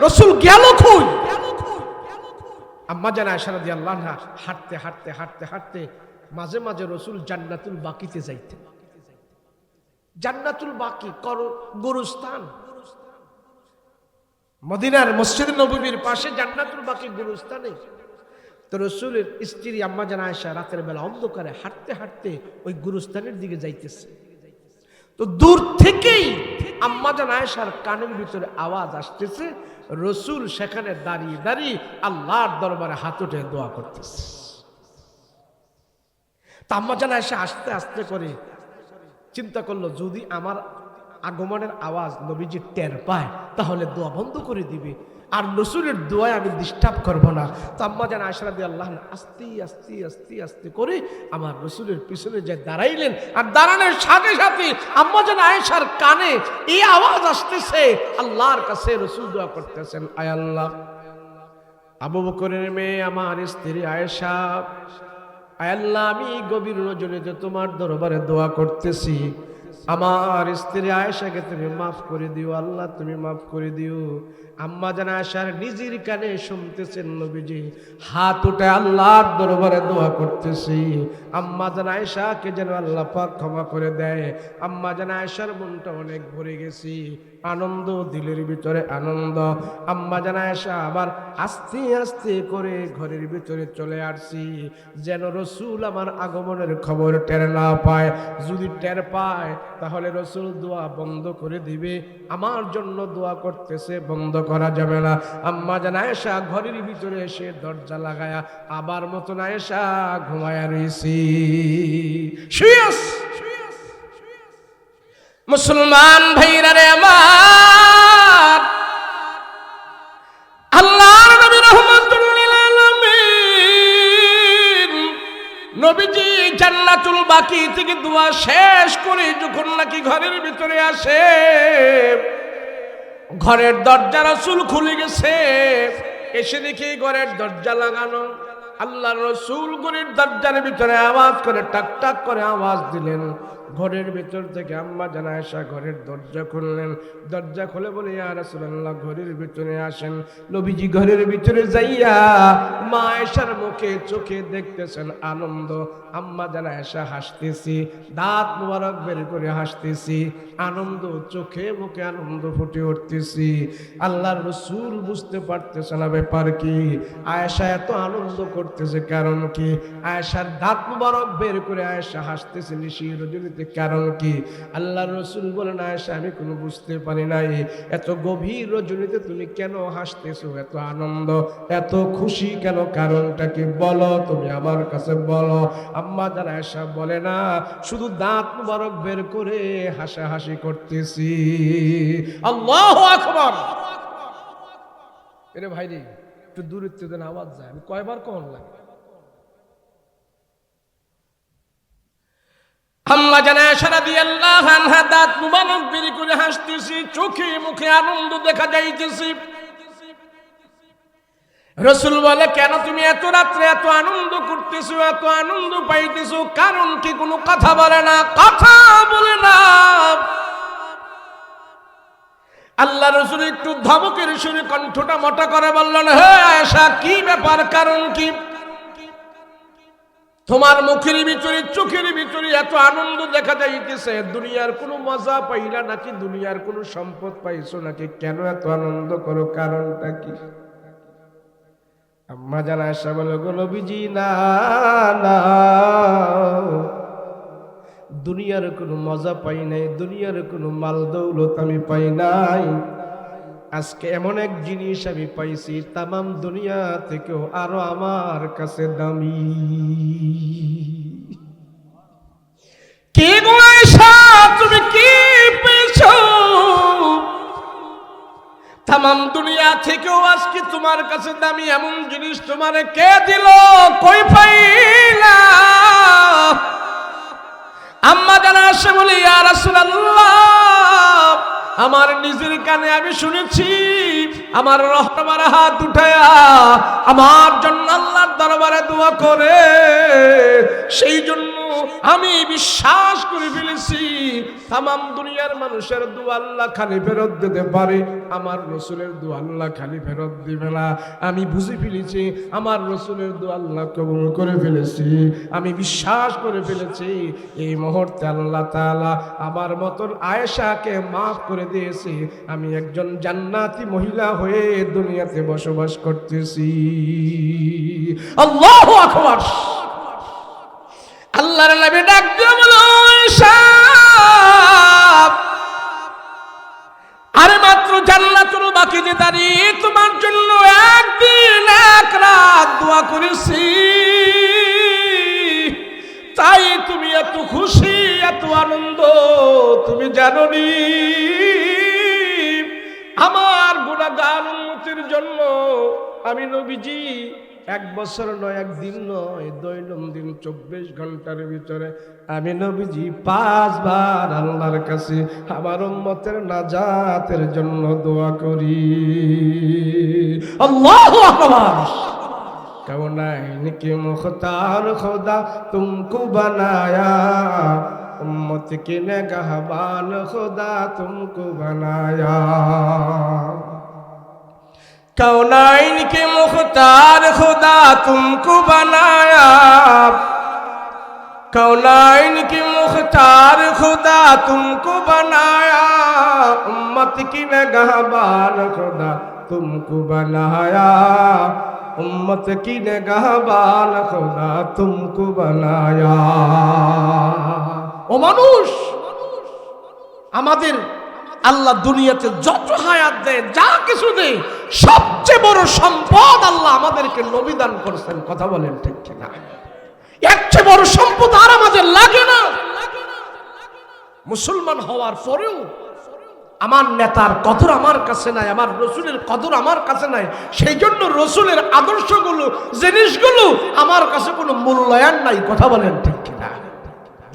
রাসূল গেল কই? আম্মা জান আয়েশা রাদিয়াল্লাহু আনহা হাঁটতে হাঁটতে হাঁটতে হাঁটতে মাঝে মাঝে রাসূল জান্নাতুল বাকিতে যাইতেন। জান্নাতুল বাকি গুরুস্থান, মদিনার মসজিদ নববীর পাশে জান্নাতুল বাকি গুরুস্থানে। তো রাসূলের স্ত্রী আম্মা জান আয়েশা রাতের বেলা অন্ধকারে হাঁটতে হাঁটতে ওই গুরুস্থানের দিকে যাইতেছে। তো দূর থেকেই আম্মা জান আয়েশার কানের ভিতরে আওয়াজ আসতেছে, রাসূল সেখানে দাঁড়িয়ে দাঁড়িয়ে আল্লাহর দরবারে হাত উঠে দোয়া করতেছে। তা আম্মা জান আয়েশা আস্তে আস্তে করে চিন্তা করলো, যদি আমার আগমনের আওয়াজ নবীজি টের পায় তাহলে দোয়া বন্ধ করে দিবে, আর রাসূলের দোয়ায় আমি ডিস্টার্ব করব না। তো আম্মা জান আয়েশা রাদিয়াল্লাহু আনহা আস্তে আস্তে আস্তে আস্তে করে আমার রাসূলের পিছনে যে দাঁড়াইলেন, আর দাঁড়ানোর সাথে সাথে আম্মা জান আয়েশার কানে এই আওয়াজ আসতেছে, আল্লাহর কাছে রাসূল দোয়া করতেছেন, আয় আল্লাহ, আবু বকরের মেয়ে আমার স্ত্রী আয়েশা, আয় আল্লাহ, আমি গভীর রজনীতে তোমার দরবারে দোয়া করতেছি, আমার স্ত্রী আয়েশাকে তুমি মাফ করে দিও, আল্লাহ তুমি মাফ করে দিও। আম্মা জান আয়েশার নিজের কানে শুনতেছেন নবীজি হাত উঠে আল্লাহর দরবারে দোয়া করতেছি, আম্মা জান আয়েশাকে যেন আল্লাহ পাক ক্ষমা করে দেয়। আম্মা জান আয়েশার মনটা অনেক ভরে গেছি, আনন্দ, দিলের ভিতরে আনন্দ। আম্মা জান আয়েশা আবার আস্তে আস্তে করে ঘরের ভিতরে চলে আসছি, যেন রাসূল আমার আগমনের খবর টের না পায়। যদি টের পায় তাহলে রাসূল দোয়া বন্ধ করে দিবে, আমার জন্য দোয়া করতেছে, বন্ধ করা যাবে না। আম্মা জান আয়েশা ঘরের ভিতরে এসে দরজা লাগায়া আবার মতন আয়েশা ঘুমায়া রইছি। মুসলমান ভাইরা রে আমার, আল্লাহর নবী রাহমাতুল লিল আলামিন নবীজি জান্নাতুল বাকি থেকে দোয়া শেষ করে যখন নাকি ঘরের ভিতরে আসে, ঘরের দরজা রাসূল খুলে গেছে। এসে দেখি ঘরের দরজা লাগানো। আল্লাহর রাসূল ঘরের দরজার ভিতরে আওয়াজ করে টাক টাক করে আওয়াজ দিলেন। ঘরের ভিতর থেকে আম্মা জান আয়েশা ঘরের দরজা খুললেন। দরজা খুলে বলে, ইয়া রাসূলুল্লাহ, ঘরের ভিতরে আসেন। নবীজি ঘরের ভিতরে যাইয়া মা আয়েশার মুখে চোখে দেখতেছেন আনন্দ। আম্মা জান আয়েশা হাসতেছি, দাঁত মোবারক বের করে হাসতেছি, আনন্দ, চোখে মুখে আনন্দ ফুটে উঠতেছি। আল্লাহর রাসূল বুঝতে পারতেছে না ব্যাপার কি, আয়েশা এত আনন্দ করতেছে কারণ কি, আয়েশার দাঁত মোবারক বের করে আয়েশা হাসতেছে নিশির রজনীতে, কারণ কি? আল্লাহর রাসূল বলেন, আয়েশা, আমি কোনো বুঝতে পারি নাই, এত গভীর রজনীতে তুমি কেন হাসতেছো, এত আনন্দ, এত খুশি কেন, কারণটা কি বলো, তুমি আমার কাছে বলো। আম্মা জান আয়েশা বলে না, শুধু দাঁত মোবারক বের করে হাসাহাসি করতেছি। আল্লাহু আকবার। এরে ভাইরে, একটু দূরত্ব দেন, আওয়াজ যায়, আমি কয়বার কোন লাগে। আম্মা জান আয়েশা রাদিয়াল্লাহু আনহা দাঁত মুবারক বের করে হাসতেছি, চোখে মুখে আনন্দ দেখা যাইতেছে। রাসূল বলে, কেন তুমি এত রাত্রে এত আনন্দ করতেছো, এত আনন্দ পাইতেছো, কারণ কি? কোনো কথা বলে না, কথা বলে না। আল্লাহ রাসূল একটু ধমকের সুরে কণ্ঠটা মোটা করে বললেন, হে আয়েশা, কি ব্যাপার, কারণ কি? তোমার মুখের ভিতরে চোখের ভিতরে এত আনন্দ দেখা যাইতেছে, দুনিয়ার কোনো মজা পাইলা নাকি, দুনিয়ার কোনো সম্পদ পাইছো নাকি, কেন এত আনন্দ করো, কারণটা কি? আম্মা জান আয়েশা বলে, গো নবীজি, না না, দুনিয়ার কোনো মজা পাই নাই, দুনিয়ার কোনো মাল দৌলত আমি পাই নাই, আজকে এমন এক জিনিস আমি পাইছি তামাম দুনিয়া থেকেও আরো আমার কাছে দামি। কি গো আয়েশা, তুমি কি পেয়েছো? তামাম দুনিয়া থেকেও আজকে তোমার কাছে দামি এমন জিনিস তোমারে কে দিল, কই পাইলা? আম্মা জান আয়েশা বলে, ইয়া রাসূলুল্লাহ, আমার নিজের কানে আমি শুনেছি, আমার রহমান হাত উঠায়া আমার জন্য আল্লাহর দরবারে দোয়া করে, সেই জন্য আমি বিশ্বাস করে ফেলেছি তামাম দুনিয়ার মানুষের দোয়া আল্লাহ খালি ফেরত দিতে পারে, আমার রসুলের দোয়া আল্লাহ খালি ফেরত দিবে না। আমি বুঝে ফেলেছি আমার রসুলের দোয়া আল্লাহ কবুল করে ফেলেছি, আমি বিশ্বাস করে ফেলেছি এই মুহূর্তে আল্লাহ তাআলা আমার মতন আয়েশাকে মাফ করে দিয়েছে, আমি একজন জান্নাতি মহিলা হয়ে দুনিয়াতে বসবাস করতেছি। আল্লাহু আকবার। আল্লাহর নবী ডাক দিয়ে বলল, আয়েশা, আরে মাত্র জান্নাতুল বাকিতে দাঁড়িয়ে তোমার জন্য একদিন এক রাত দোয়া করেছি, তাই তুমি এত খুশি এত আনন্দ, তুমি জানো নি আমার গুনাহগার উম্মতের জন্য আমি নবীজি এক বছর নয়, একদিন নয়, দৈনন্দিন 24 ঘন্টার ভিতরে আমি নবীজি 5 বার আল্লাহর কাছে আমার উম্মতের নাজাতের জন্য দোয়া করি। আল্লাহু আকবার। कौनैन के मुख्तार खुदा तुमको बनाया, उम्मत की निगहबान खुदा तुमको बनाया। कौनैन के मुख्तार खुदा तुमको बनाया, कौनैन के मुख्तार खुदा तुमको बनाया, उम्मत की निगहबान खुदा तुमको बनाया, उम्मत की निगहबान खुदा तुमको बनाया। ও মানুষ, আমাদের আল্লাহ দুনিয়াতে যত হায়াত দেয়, যা কিছু দেয়, সবচেয়ে বড় সম্পদ আল্লাহ আমাদেরকে নবী দান করেছেন। কথা বলেন ঠিক কিনা? এর চেয়ে বড় সম্পদ আর আমাদের লাগে না। মুসলমান হওয়ার পরেও আমার নেতার কদর আমার কাছে নাই, আমার রসুলের কদর আমার কাছে নাই, সেই জন্য রসুলের আদর্শগুলো জিনিসগুলো আমার কাছে কোনো মূল্যায়ন নাই। কথা বলেন ঠিক কিনা?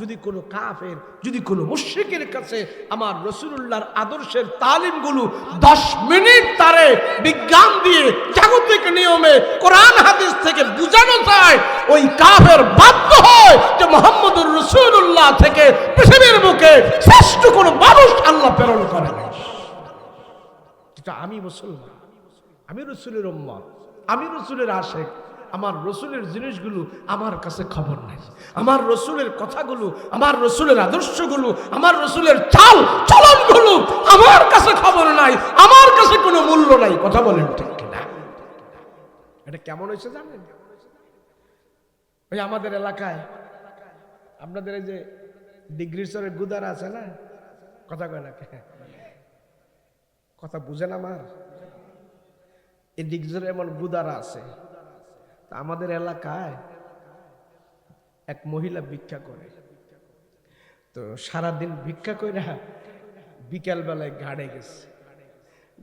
যদি কোনো কাফের, যদি কোনো মুশরিকের কাছে আমার রাসূলুল্লাহর আদর্শের তালিমগুলো 10 মিনিট তারে বিজ্ঞান দিয়ে জাগতিক নিয়মে কোরআন হাদিস থেকে বুঝানো যায়, ওই কাফের বাধ্য হয় যে মুহাম্মদুর রাসূলুল্লাহ থেকে পৃথিবীর বুকে শ্রেষ্ঠ কোনো মানুষ আল্লাহ প্রেরণ করে না। যেটা আমি মুসলমান, আমি রাসূলের উম্মত, আমি রাসূলের আশিক, আমার রসুলের জিনিসগুলো আমার কাছে খবর নাই, আমার রসুলের কথাগুলো, আমার রসুলের আদর্শগুলো, আমার রসুলের চাল চলনগুলো আমার কাছে খবর নাই, আমার কাছে কোনো মূল্য নাই। কথা বলেন ঠিক কিনা? এটা কেমন হয়েছে জানেন? ওই আমাদের এলাকায় আপনাদের এই যে ডিগ্রির সরের গুদারা আছে না, কথা কয় না, কথা বুঝেন আমার? এই ডিগ্রির এমন গুদারা আছে। আমাদের এলাকায় এক মহিলা ভিক্ষা করে, তো সারাদিন ভিক্ষা করে বিকেল বেলায় ঘাড়ে গেছে,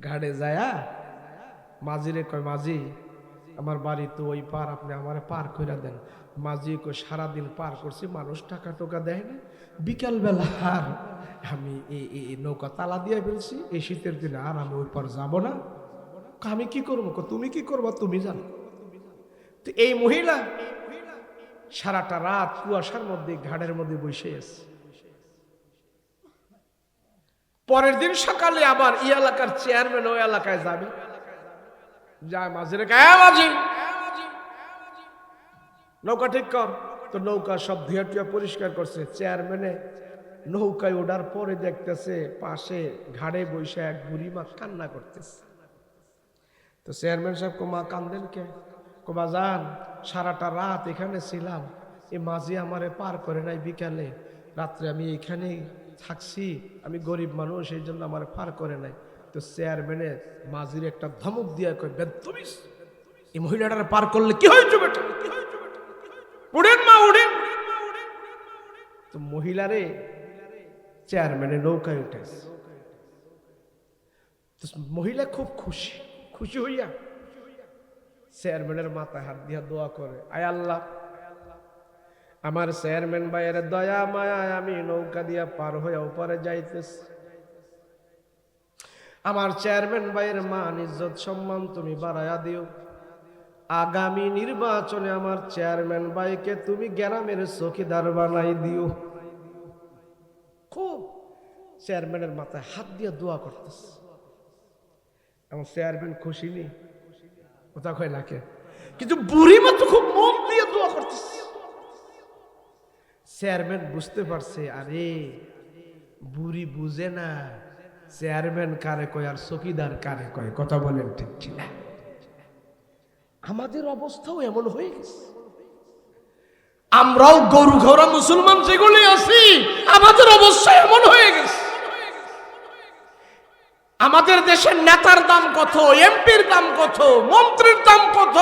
ঘাড়ে যায়া মাঝিরে কয়, মাঝি আমার বাড়ি তো ওই পার, আপনি আমার পার করে দেন। মাঝি কয়, সারাদিন পার করছি, মানুষ টাকা টোকা দেয় না, বিকেল বেলা আর আমি এই নৌকা তালা দিয়ে ফেলছি, এই শীতের দিনে আর আমি ওই পার যাবো না। আমি কি করবো? তুমি কি করবো তুমি জানো। তো এই মহিলা সারাটা রাত কুয়াশার মধ্যে ঘাটের মধ্যে বসে আছে। পরের দিন সকালে আবার এই এলাকার চেয়ারম্যান ওই এলাকায় যাবে, যায় মাঝিরে গায়ে, মাঝি নৌকা ঠিক কর। তো নৌকা সব ধুয়া টুয়া পরিষ্কার করছে। চেয়ারম্যানে নৌকায় ওঠার পরে দেখতেছে পাশে ঘাড়ে বসে এক বুড়ি মা কান্না করতেছে। তো চেয়ারম্যান সাহেব মা কান্দেন কে? কোবা যান, সারাটা রাত এখানে ছিলাম, এই মাঝি আমারে পার করে নাই, বিকালে রাত্রে আমি এখানেই থাকছি, আমি গরিব মানুষ, এই জন্য আমার পার করে নাই। তো চেয়ারম্যানে মাঝির একটা ধমক দিয়ে কয়, বেদতমিজ, এই মহিলাটার পার করলে কি হয়েছে বেটা? উড়েন মা উড়েন। তো মহিলারে চেয়ারম্যানে নৌকায় উঠেছে। মহিলা খুব খুশি, খুশি হইয়া চেয়ারম্যানের মাথায় হাত দিয়া দোয়া করে, আয় আল্লাহ, আমার চেয়ারম্যান ভাইয়ের দয়া মায়া আমি নৌকা দিয়া পার হয়ে ওপারে যাইতেছি, আমার চেয়ারম্যান ভাইয়ের মান ইজ্জত সম্মান তুমি বাড়ায়া দিও। আগামী নির্বাচনে আমার চেয়ারম্যান ভাইকে তুমি গ্রামের চৌকিদার বানাই দিও। খুব চেয়ারম্যানের মাথায় হাত দিয়ে দোয়া করতেছে। আমার চেয়ারম্যান খুশি নেই, কথা কয় নাকে, কিন্তু বুড়ি মা তো খুব মন দিয়ে দোয়া করতেছে। চেয়ারম্যান বুঝতে পারছে, আরে বুড়ি বুঝে না চেয়ারম্যান কারে কয় আর চৌকিদার কারে কয়। কথা বলেন ঠিক কিনা? আমাদের অবস্থাও এমন হয়ে গেছে। আমরাও গরু ঘোড়া মুসলমান যেগুলি আছি, আমাদের অবস্থা এমন হয়ে গেছে। আমাদের দেশের নেতার দাম কত, এমপির দাম কত, মন্ত্রীর দাম কত,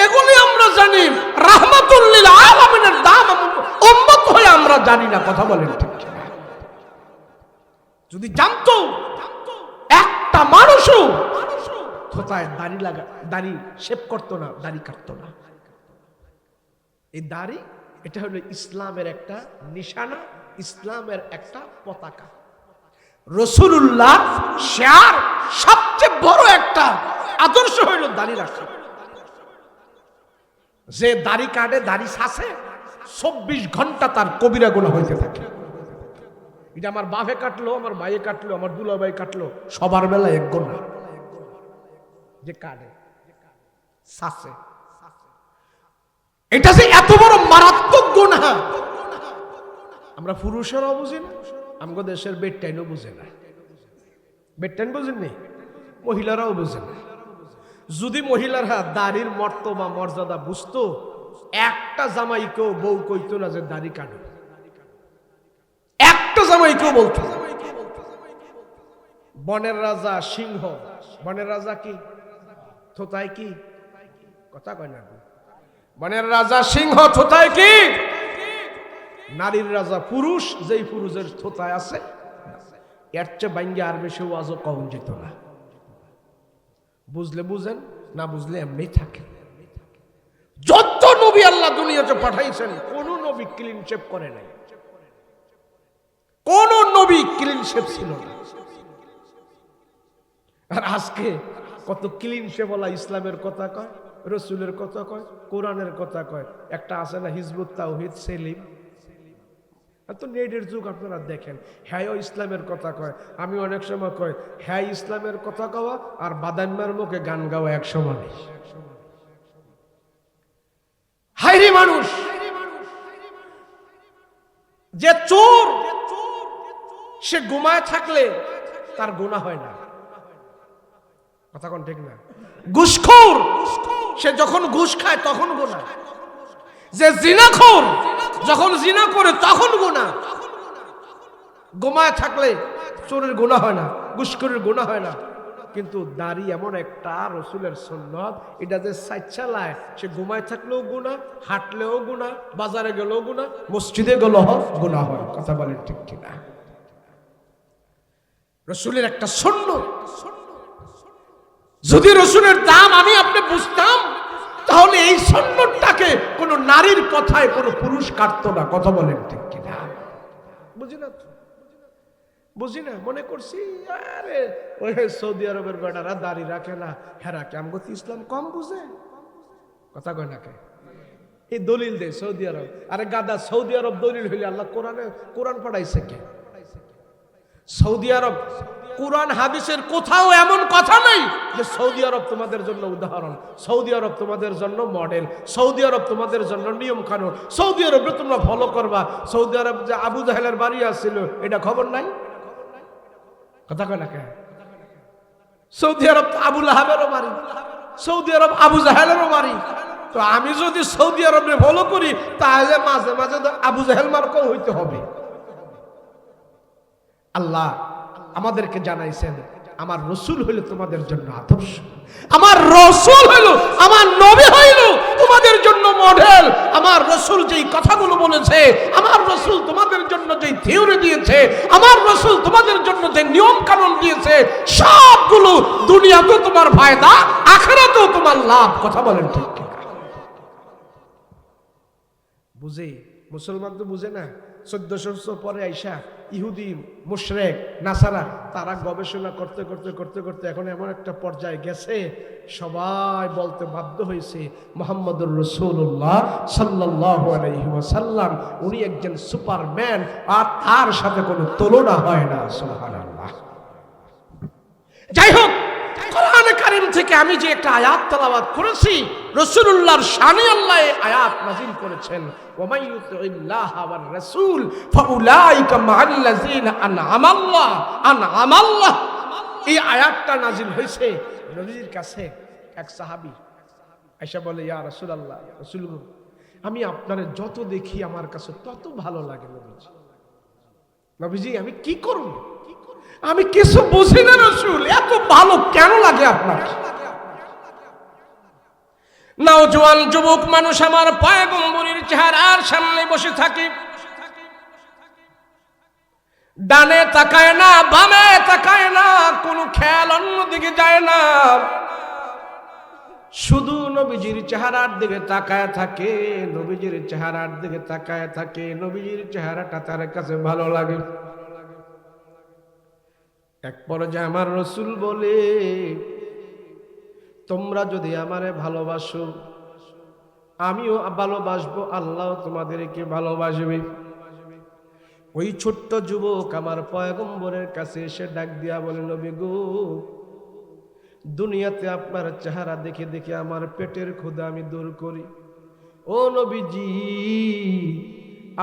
এগুলি আমরা জানি। রাহমাতুল লিল আলামিনের দাম উম্মত হয়ে আমরা জানি না। কথা বলেন ঠিক কিনা? যদি জানতো একটা মানুষও থোতায় দাড়ি শেভ করতো না, দাড়ি কাটতো না। এই দাড়ি এটা হলো ইসলামের একটা নিশানা, ইসলামের একটা পতাকা। রাসূলুল্লাহ শেয়ার সবচেয়ে বড় একটা আদর্শ হইল দাড়ি রাখা। যে দাড়ি কাটে, দাড়ি ছাসে, 24 ঘন্টা তার কবিরা গুনাহ হইতে থাকে। এটা আমার বাপে কাটলো, আমার ভাইয়ে কাটলো, আমার দুলাভাই কাটলো, সবার বেলা এক গুনাহ। যে কাটে ছাসে, এটা যে এত বড় মারাত্মক গুনাহ আমরা পুরুষেরাও বুঝি না, আমাদের দেশের বেডটাইনও বুঝে না। বেডটাইন বুঝেননি? মহিলারাও বুঝে না। যদি মহিলারা দাড়ির মর্তবা মর্যাদা বুঝতো, একটা জামাইকেও বউ কইতো না যে দাড়ি কাটো। একটা জামাইকেও বলতো। বনের রাজা সিংহ, বনের রাজা কি থোতায় কি? কথা কয় না। বনের রাজা সিংহ, থোতায় কি? নারীর রাজা পুরুষ, যেই পুরুষের থোতায় আছে এর চেয়ে বাইঙ্গে আর বেশি ওয়াজও কম যেত না। বুঝলে বুঝেন, না বুঝলে এমনি থাকে। যত নবী আল্লাহ দুনিয়াতে পাঠাইছেন, কোন নবী ক্লিন শেভ করে নাই, কোন নবী ক্লিন শেভ ছিল না। আর আজকে কত ক্লিন শেভওয়ালা ইসলামের কথা কয়, রসুলের কথা কয়, কোরআনের কথা কয়। একটা আছে না হিজবুত তাওহীদ সেলিম, তো নেটের যুগ, আপনারা দেখেন। হ্যাঁ ইসলামের কথা কয়। আমি অনেক সময় কয় হ্যাঁ ইসলামের কথা কওয়া আর বাদাম্মার মুখে গান গাওয়া এক সমান। হাইরে মানুষ, যে চোর সে ঘুমায় থাকলে তার গুনাহ হয় না। কথা কোন ঠিক না? ঘুষখোর সে যখন ঘুষ খায় তখন গুনাহ। যে জিনাখোর যখন জিনা করে তখন গুনাহ। ঘুমায় থাকলে চোরের গুনাহ হয় না, ঘুষখোরের গুনাহ হয় না। কিন্তু দাড়ি এমন একটা রসুলের সুন্নাত, এটা যে সাইচ্ছালায় সে ঘুমায় থাকলেও গুনাহ, হাঁটলেও গুনাহ, বাজারে গেলেও গুনাহ, মসজিদে গেলেও গুনাহ হয়। কথা বলেন ঠিক কিনা? রসুলের একটা সুন্নাত। যদি রসুলের দাম আমি আপনি বুঝতাম, তাহলে এই সুন্নাতটাকে কোন নারীর কথায় কোন পুরুষ কাটতো না। কথা বলেন ঠিক কিনা? বুঝি না তো, বুঝি না। মনে করছি আরে ওই সৌদি আরবের বেটারা দাড়ি রাখে না, হ্যাঁ রাখে, আমগো ইসলাম কম বুঝে। কথা কয় নাকে? এই দলিল দে সৌদি আরব। আরে গাদা, সৌদি আরব দলিল হইলে আল্লাহ কোরআন পড়াইছে কে? সৌদি আরব কোরআন হাদিসের কোথাও এমন কথা নাই যে সৌদি আরব তোমাদের জন্য উদাহরণ, সৌদি আরব তোমাদের জন্য মডেল, সৌদি আরব তোমাদের জন্য নিয়ম কানুন, সৌদি আরবে তোমরা ফলো করবা। সৌদি আরব যে আবু জাহেলের বাড়ি আসছিল, এটা খবর নাই? কথা কয় না কে? সৌদি আরব আবু লাহাবেরও বাড়ি, সৌদি আরব আবু জাহেলেরও বাড়ি। তো আমি যদি সৌদি আরবে ফলো করি, তাহলে মাঝে মাঝে আবু জাহেল মার্কাও হইতে হবে। আল্লাহ আমাদেরকে জানাইছেন আমার রসুল হইল তোমাদের জন্য আদর্শ, আমার রসুল হইল, আমার নবী হইল তোমাদের জন্য মডেল। আমার রসুল যেই কথাগুলো বলেছে, আমার রসুল তোমাদের জন্য যেই থিওরি দিয়েছে, আমার রসুল তোমাদের জন্য যে নিয়ম কানুন দিয়েছে, সবগুলো দুনিয়াতেও তোমার ফায়দা, আখিরাতেও তোমার লাভ। কথা বলেন ঠিক কিনা? বুঝে মুসলমান তো বুঝে না। 1400 বছর পরে আইসা ইহুদি মুশরিক নাসারা তারা গবেষণা করতে করতে করতে করতে এখন এমন একটা পর্যায়ে গেছে, সবাই বলতে বাধ্য হয়েছে মুহাম্মদুর রাসূলুল্লাহ সাল্লাল্লাহু আলাইহি ওয়াসাল্লাম উনি একজন সুপারম্যান, আর তার সাথে কোনো তুলনা হয় না। সুবহানাল্লাহ। যাই হোক, কোরআনে কারীম থেকে আমি যে একটা আয়াত তেলাওয়াত করেছি, রাসূলুল্লাহর শানে আল্লাহ এই আয়াত নাযিল করেছেন, ওয়া মান ইউতিল্লাহা ওয়ার রাসূল ফাউলাইকা মাআল্লাযিনা আনআমাল্লাহ। এই আয়াতটা নাযিল হয়েছে নবীর কাছে। এক সাহাবী আয়েশা বলে, ইয়া রাসূলুল্লাহ, রাসূল গো, আমি আপনারে যত দেখি আমার কাছে তত ভালো লাগে নবীজি। নবীজি আমি কি করব? আমি কিছু বুঝি না রাসূল, এত ভালো কেন লাগে আপনার? নওজোয়ান যুবক মানুষ আমার পয়গম্বরের চেহারার সামনে বসে থাকে, ডানে তাকায় না, বামে তাকায় না, কোনো খেয়াল অন্যদিকে যায় না, শুধু নবীজির চেহারার দিকে তাকায় থাকে, নবীজির চেহারার দিকে তাকায় থাকে। নবীজির চেহারাটা তার কাছে ভালো লাগে। এক পর্যায়ে আমার রাসূল বলে, তোমরা যদি আমারে ভালোবাসো আমিও ভালোবাসবো, আল্লাহ তোমাদেরকে ভালোবাসবে। ওই ছোট্ট যুবক আমার পয়গম্বরের কাছে এসে ডাক দিয়া বলে, নবী গো, দুনিয়াতে আপনার চেহারা দেখে দেখে আমার পেটের ক্ষুধা আমি দূর করি। ও নবীজি,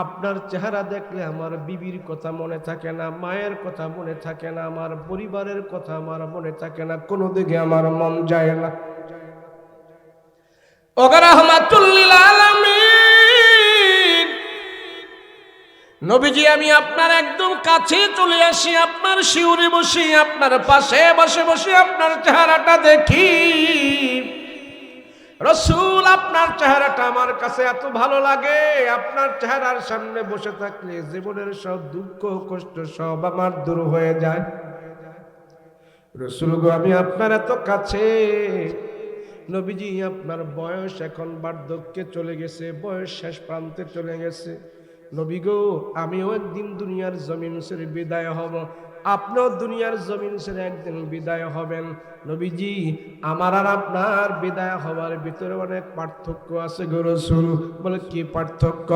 আপনার চেহারা দেখলে আমার বিবির কথা মনে থাকে না, মায়ের কথা মনে থাকে না, আমার পরিবারের কথা আমার মনে থাকে না, কোনো দিকে আমার মন যায় না। ওগো রাহমাতুল লিল আলামিন, নবীজি আমি আপনার একদম কাছে চলে আসি, আপনার শিউরে বসি, আপনার পাশে বসে বসে আপনার চেহারাটা দেখি। রাসূল, আপনার চেহারাটা আমার কাছে এত ভালো লাগে, আপনার চেহারার সামনে বসে থাকলে জীবনের সব দুঃখ কষ্ট সব আমার দূর হয়ে যায়। রাসূল গো, আমি আপনার এত কাছে। নবীজি আপনার বয়স এখন বার্ধক্যে চলে গেছে, বয়স শেষ প্রান্তে চলে গেছে। নবী গো, আমিও একদিন দুনিয়ার জমিন ছেড়ে বিদায় হব, আপনিও দুনিয়ার জমিন ছেড়ে একদিন বিদায় হবেন। নবীজি, আমার আর আপনার বিদায় হওয়ার ভিতরে অনেক পার্থক্য আছে গো রাসূল। বলে, কি পার্থক্য?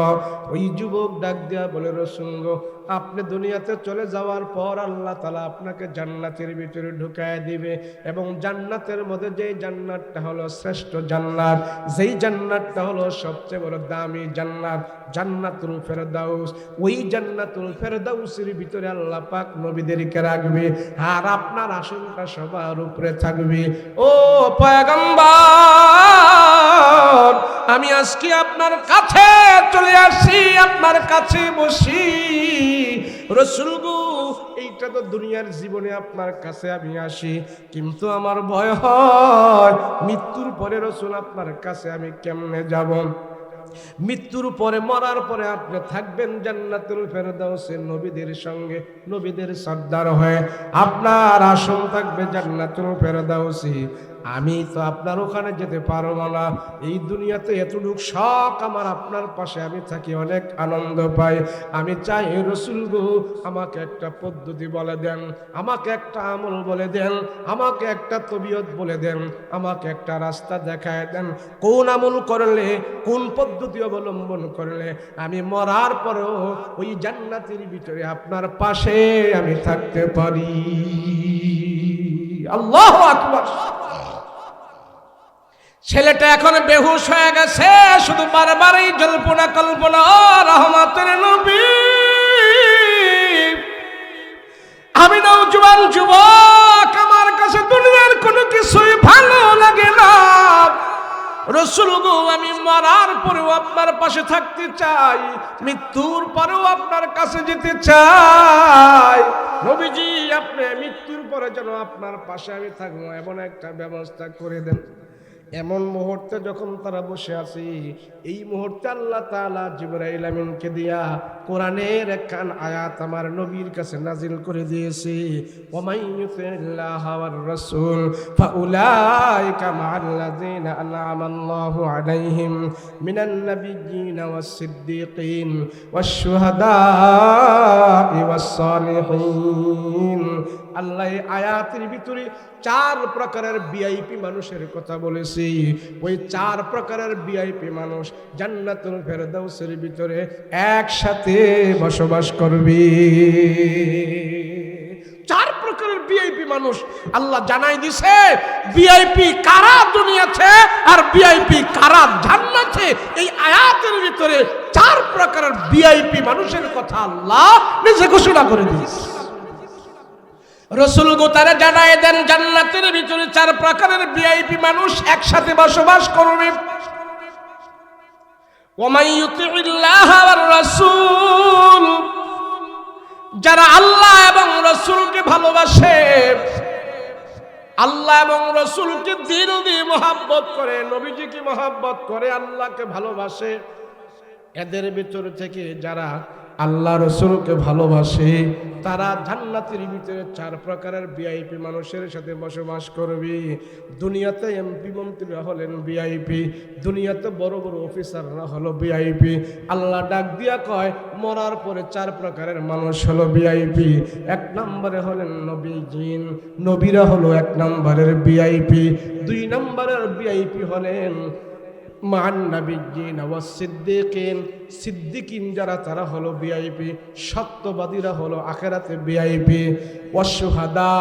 ওই যুবক ডাক দিয়া বলে, রাসূল গো, আপনি দুনিয়াতে চলে যাওয়ার পর আল্লাহ তাআলা আপনাকে জান্নাতের ভিতরে ঢুকায় দিবে, এবং জান্নাতের মধ্যে যেই জান্নাতটা হলো শ্রেষ্ঠ জান্নাত, যেই জান্নাতটা হলো সবচেয়ে বড় দামি জান্নাত, জান্নাতুল ফেরদাউস। ওই জান্নাতুল ফেরদাউসের ভিতরে আল্লাহ পাক নবীদেরকে রাখবে, আর আপনার আসনটা সবার উপরে থাকবে। ও পয়গম্বর, আমি আজকে আপনার কাছে চলে আসি, আপনার কাছে বসি। রাসূল গো, এইটা তো দুনিয়ার জীবনে আপনার কাছে আমি আসি, কিন্তু আমার ভয় হয় মৃত্যুর পরে রাসূল আপনার কাছে আমি কেমনে যাব? মৃত্যুর পরে, মরার পরে আপনি থাকবেন জান্নাতুল ফেরদাউসে নবীদের সঙ্গে, নবীদের সর্দার হয়ে আপনার আসন থাকবে জান্নাতুল ফেরদাউসে। আমি তো আপনার ওখানে যেতে পারবো না। এই দুনিয়াতে এতটুক শখ আমার, আপনার পাশে আমি থাকি, অনেক আনন্দ পাই। আমি চাই রাসূল গো, আমাকে একটা পদ্ধতি বলে দেন, আমাকে একটা আমল বলে দেন, আমাকে একটা তবিয়ত বলে দেন, আমাকে একটা রাস্তা দেখায় দেন। কোন আমল করলে, কোন পদ্ধতি অবলম্বন করলে আমি মরার পরেও ওই জান্নাতের ভিতরে আপনার পাশে আমি থাকতে পারি। আল্লাহু আকবার। ছেলেটা এখন বেহুশ হয়ে গেছে, শুধু বারবার এই জল্পনা কল্পনা। ও রহমতের নবী, আমি নওজোয়ান যুবক, আমার কাছে দুনিয়ার কোনো কিছুই ভালো লাগে না। রাসূল গো, আমি মরার পরেও আপনার পাশে থাকতে চাই, মৃত্যুর পরেও আপনার কাছে যেতে চাই। নবীজি, আপনি মৃত্যুর পরে যেন আপনার পাশে আমি থাকবো এমন একটা ব্যবস্থা করে দেন। এমন মুহূর্তে যখন তারা বসে আছে, এই মুহূর্তে আল্লাহ তাআলা জিবরাইল আমিনকে দিয়া কোরআনের একখান আয়াত আমার নবীর কাছে নাজিল করে দিয়েছে। ওয়ামাই ইউতিল্লাহা ওয়ার রাসূল ফাউলাইকা মাআল্লাযিনা আনআমা আল্লাহু আলাইহিম মিনান নাবিয়্যিনা ওয়াস সিদ্দীকিন ওয়াশ শুহাদাই ওয়াস সালিহিন। আল্লাহ এই আয়াতের ভিতরে 4 প্রকারের ভিআইপি মানুষের কথা বলেছি। ওই 4 প্রকারের ভিআইপি মানুষ জান্নাতুল ফেরদাউসের ভিতরে একসাথে বসবাস করবে। 4 প্রকারের ভিআইপি মানুষ আল্লাহ জানাই দিছে। ভিআইপি কারা দুনিয়াতে আর ভিআইপি কারা জান্নাতে, এই আয়াতের ভিতরে 4 প্রকারের ভিআইপি মানুষের কথা আল্লাহ নিজে ঘোষণা করে দিয়েছে। রাসূল গোতারে জানায় দেন জান্নাতের ভিতরে 4 প্রকারের ভিআইপি মানুষ একসাথে বসবাস করবে। ওয়ামাই ইউতিল্লাহা ওয়ার রাসূল, যারা আল্লাহ এবং রাসূলকে ভালোবাসে, আল্লাহ এবং রাসূলকে দিল দিয়ে মহব্বত করে, নবীজিকে মহব্বত করে, আল্লাহকে ভালোবাসে, এদের ভিতর থেকে যারা আল্লাহ রাসূলকে ভালোবাসে তারা জান্নাতের ভিতরে 4 প্রকারের ভিআইপি মানুষের সাথে বসবাস করবে। দুনিয়াতে এমপি মন্ত্রীরা হলেন ভিআইপি, দুনিয়াতে বড় বড় অফিসাররা হলো ভিআইপি। আল্লাহ ডাক দিয়া কয় মরার পরে 4 প্রকারের মানুষ হলো ভিআইপি। 1 নম্বরে হলেন নবীজিন, নবীরা হলো 1 নম্বরের ভিআইপি। 2 নম্বরের ভিআইপি হলেন মান নাবিয়্যিন ওয়াস সিদ্দীকিন, সিদ্দিকিন যারা তারা হলো ভিআইপি, সত্যবাদীরা হলো আখিরাতে ভিআইপি। ওয়াস শুহাদা,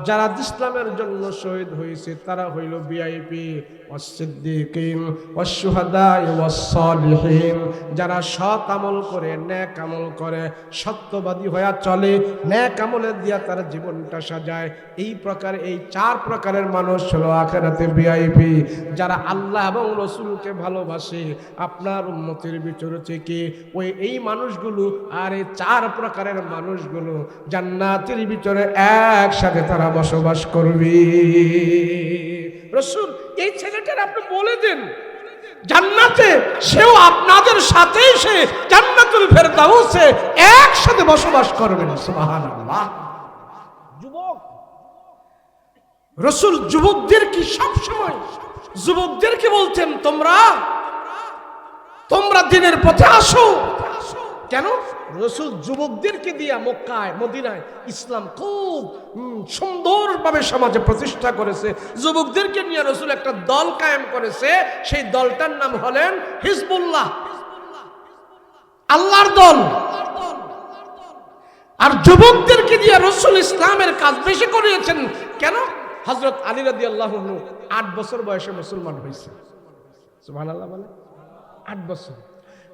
যারা ইসলামের জন্য শহীদ হয়েছে তারা হইল ভিআইপি। ওয়াস সিদ্দীকিন ওয়াস শুহাদা ওয়াস সালিহিন, যারা সৎ আমল করে, নেক আমল করে, সত্যবাদী হয়ে চলে, নেক আমলে দিয়া তার জীবনটা সাজায়, এই প্রকার এই 4 প্রকারের মানুষ হলো আখিরাতে ভিআইপি। যারা আল্লাহ এবং রাসূলকে ভালোবাসে আপনার উম্মতের ভিতরে থেকে ওই এই মানুষগুলো আর এই 4 প্রকারের মানুষগুলো জান্নাতের ভিতরে একসাথে তারা বসবাস করবে। রাসূল এই ছেলেটার আপনি বলে দেন জান্নাতে সেও আপনাদের সাথেই সে জান্নাতুল ফেরদাউসে একসাথে বসবাস করবেন। সুবহানাল্লাহ। যুবক, রাসূল যুবকদের কি সব সময় যুবকদেরকে বলতেন তোমরা দিনের পথে আসো। কেন? রাসূল যুবকদেরকে দিয়া মক্কায় মদিনায় ইসলাম খুব সুন্দরভাবে সমাজে প্রতিষ্ঠা করেছে। যুবকদেরকে নিয়ে রাসূল একটা দল কায়েম করেছে, সেই দলটার নাম হলেন হিজবুল্লাহ, আল্লাহর দল। আর যুবকদেরকে দিয়ে রাসূল ইসলামের কাজ বেশি করিয়েছেন। কেন? হযরত আলী রাদিয়াল্লাহু আনহু 8 বছর বয়সে মুসলমান হয়েছে। সুবহানাল্লাহ বলে 8 বছর।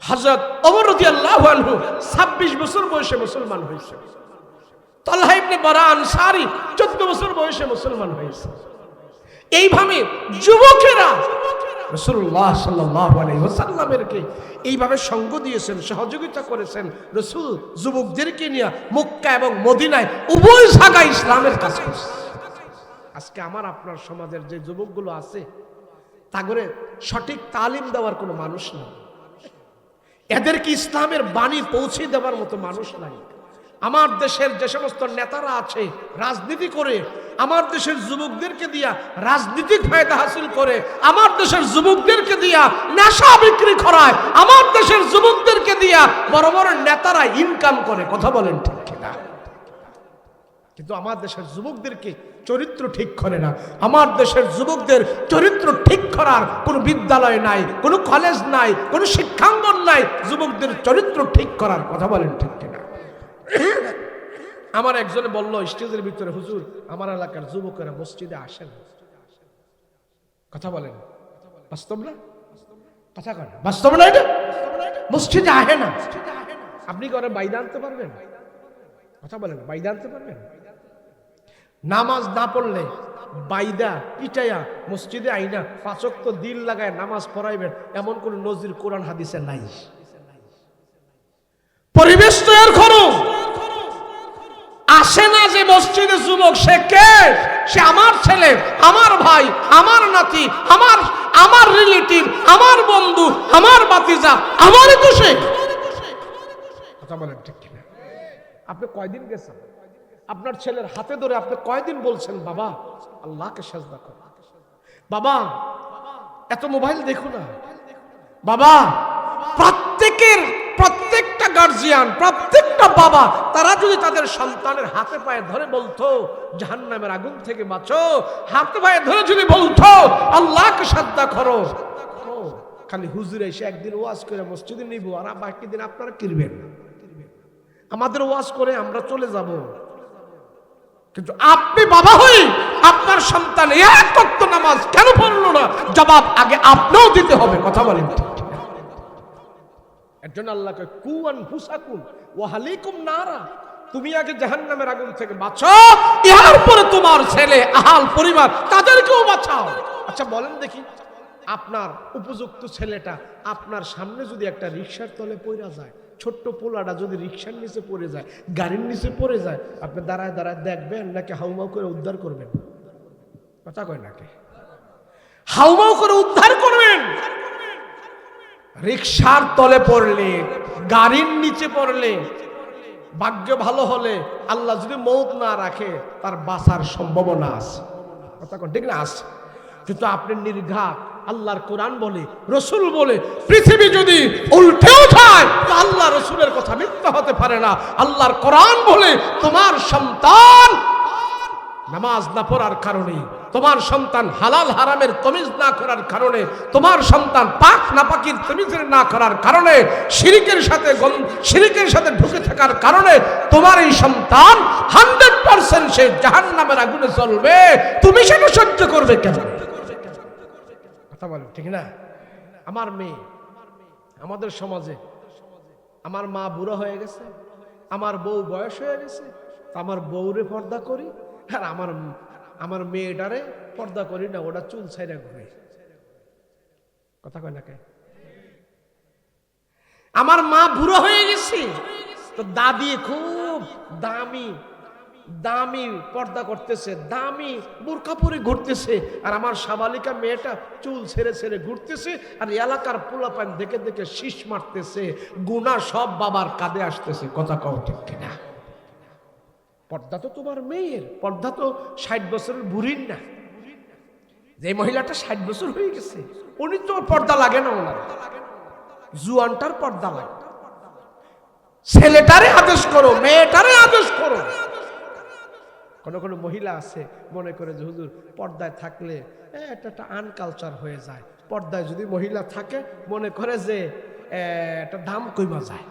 হযরত ওমর রাদিয়াল্লাহু আনহু 26 বছর বয়সে মুসলমান হয়েছে। তালহা ইবনে বারা আনসারী 14 বছর বয়সে মুসলমান হয়েছে। এইভাবে যুবকেরা রাসূলুল্লাহ সাল্লাল্লাহু আলাইহি ওয়াসাল্লামেরকে এইভাবে সঙ্গ দিয়েছেন, সহযোগিতা করেছেন। রাসূল যুবকদেরকে নিয়ে মক্কা এবং মদিনায় উভয় জায়গায় ইসলামের কাজ করেছে। আজকে আমার আপনার সমাজের যে যুবকগুলো আছে তাগরে সঠিক তালিম দেওয়ার কোনো মানুষ নেই, এদেরকে ইসলামের বাণী পৌঁছে দেওয়ার মতো মানুষ নাই। আমার দেশের যে সমস্ত নেতারা আছে রাজনীতি করে, আমার দেশের যুবকদেরকে দিয়া রাজনীতিক ফায়দা হাসিল করে, আমার দেশের যুবকদেরকে দিয়া নেশা বিক্রি করায়, আমার দেশের যুবকদেরকে দিয়া বড় বড় নেতারা ইনকাম করে। কথা বলেন ঠিক কিনা? কিন্তু আমার দেশের যুবকদেরকে চরিত্র ঠিক করে না। আমার দেশের যুবকদের চরিত্র ঠিক করার কোনো বিদ্যালয় নাই, কোনো কলেজ নাই, কোনো শিক্ষাঙ্গন নাই যুবকদের চরিত্র ঠিক করার। কথা বলেন ঠিক কিনা? আমার একজনে বলল স্টেজের ভিতরে, হুজুর আমার এলাকার যুবকেরা মসজিদে আসে না। কথা বলেন বাস্তব না? কথা করেন বাস্তব না? এটা মসজিদে আসে না। আপনি করে বাইদা আনতে পারবেন? কথা বলেন বাইদা আনতে পারবেন? নামাজ না পড়লে বাইদা পিটাইয়া মসজিদে আইনা 5 ওয়াক্ত দিল লাগায় নামাজ পড়াইবেন এমন কোন নজির কোরআন হাদিসে নাই। পরিবেশ তৈরি করো, আসে না যে মসজিদে যুবক, সে কে? সে আমার ছেলে, আমার ভাই, আমার নাতি, আমার আমার রিলেটিভ, আমার বন্ধু, আমার ভাতিজা, আমারই তো সে। কথা বলেন ঠিক কিনা? আপনি কয়দিন গেছেন আপনার ছেলের হাতে ধরে? আপনি কয়দিন বলছেন বাবা আল্লাহকে সাজদা করো, বাবা এত মোবাইল দেখো না, বাবা? প্রত্যেকটা গার্জিয়ান, প্রত্যেকটা বাবা, তারা যদি তাদের সন্তানের হাতে পায়ে ধরে বলতো জাহান্নামের আগুন থেকে বাঁচো, হাতে পায়ে ধরে যদি বলতো আল্লাহকে সাজদা করো, খালি হুজুর এসে একদিন ওয়াজ করে মসজিদে নিব আর বাকি দিন আপনারা কিরবেন, আমাদের ওয়াজ করে আমরা চলে যাব। কিন্তু আপনি বাবা হই আপনার সন্তান এক ওয়াক্ত নামাজ কেন পড়লো না, জবাব আগে আপনিও দিতে হবে। কথা বলেন। এর জন্য আল্লাহকে কু আনফুসাকুম ওয়া আহলিকুম নারা, তুমি আগে জাহান্নামের আগুন থেকে বাঁচো, এর পরে তোমার ছেলে, আহাল, পরিবার তাদেরকেও বাঁচাও। আচ্ছা বলেন দেখি, আপনার উপযুক্ত ছেলেটা আপনার সামনে যদি একটা রিকশার তলে পড়ে যায়, ছোট্ট পোলাটা যদি রিকশার নিচে পড়ে যায়, গাড়ির নিচে পড়ে যায়, আপনি দাঁড়ায় দাঁড়ায় দেখবেন নাকি হাউমাউ করে উদ্ধার করবেন? কথা কয় নাকি? হাউমাউ করে উদ্ধার করবেন? রিকশার তলে পড়লে, গাড়ির নিচে পড়লে, ভাগ্য ভালো হলে আল্লাহ যদি মৌত না রাখে তার বাঁচার সম্ভাবনা আছে। কথা কন ঠিক না? আছে। কিন্তু আপনি নির্ঘাত, আল্লাহর কোরআন বলে, রসুল বলে, পৃথিবী যদি উল্টেও যায় তো আল্লাহ রসুলের কথা মিথ্যা হতে পারে না। আল্লাহর কোরআন বলে তোমার সন্তান নামাজ না পড়ার কারণে, তোমার সন্তান হালাল হারামের তমিজ না করার কারণে, তোমার সন্তান পাক নাপাকির তমিজ না করার কারণে, শিরিকের সাথে ঢুকে থাকার কারণে তোমার এই সন্তান 100% সে জাহান্নামের আগুনে জ্বলবে, তুমি সেটা সহ্য করবে কেন? কথা বলেন ঠিক না? আমার মেয়ে, আমাদের সমাজে আমার মা বুড়া হয়ে গেছে, আমার বউ বয়স হয়ে গেছে, আমার বউরে পর্দা করি আর আমার মেয়েটারে পর্দা করি না, ওটা চুল ছাইরা ঘুরে। কথা কয় না কে? আমার মা বুড়ো হয়ে গেছে তো দাদি খুব দামি দামি পর্দা করতেছে, দামি বোরকা পরে ঘুরতেছে, আর আমার সাবালিকা মেয়েটা চুল ছেড়ে ছেড়ে ঘুরতেছে, আর এলাকার পোলাপান দেখে দেখে শীষ মারতেছে, গুনাহ সব বাবার কাঁধে আসতেছে। কথা কও ঠিক কিনা? পর্দা তো তোমার মেয়ের, পর্দা তো 60 বছরের বুড়ির না। যে মহিলাটা 60 বছর হয়ে গেছে উনি তো পর্দা লাগে না, ওনার জুয়ানটার পর্দা লাগে। ছেলেটারে আদেশ করো, মেয়েটারে আদেশ করো। কোন কোন মহিলা আছে মনে করে যে হুজুর পর্দায় থাকলে এটা একটা আনকালচার হয়ে যায়, পর্দায় যদি মহিলা থাকে মনে করে যে একটা দাম কমা যায়।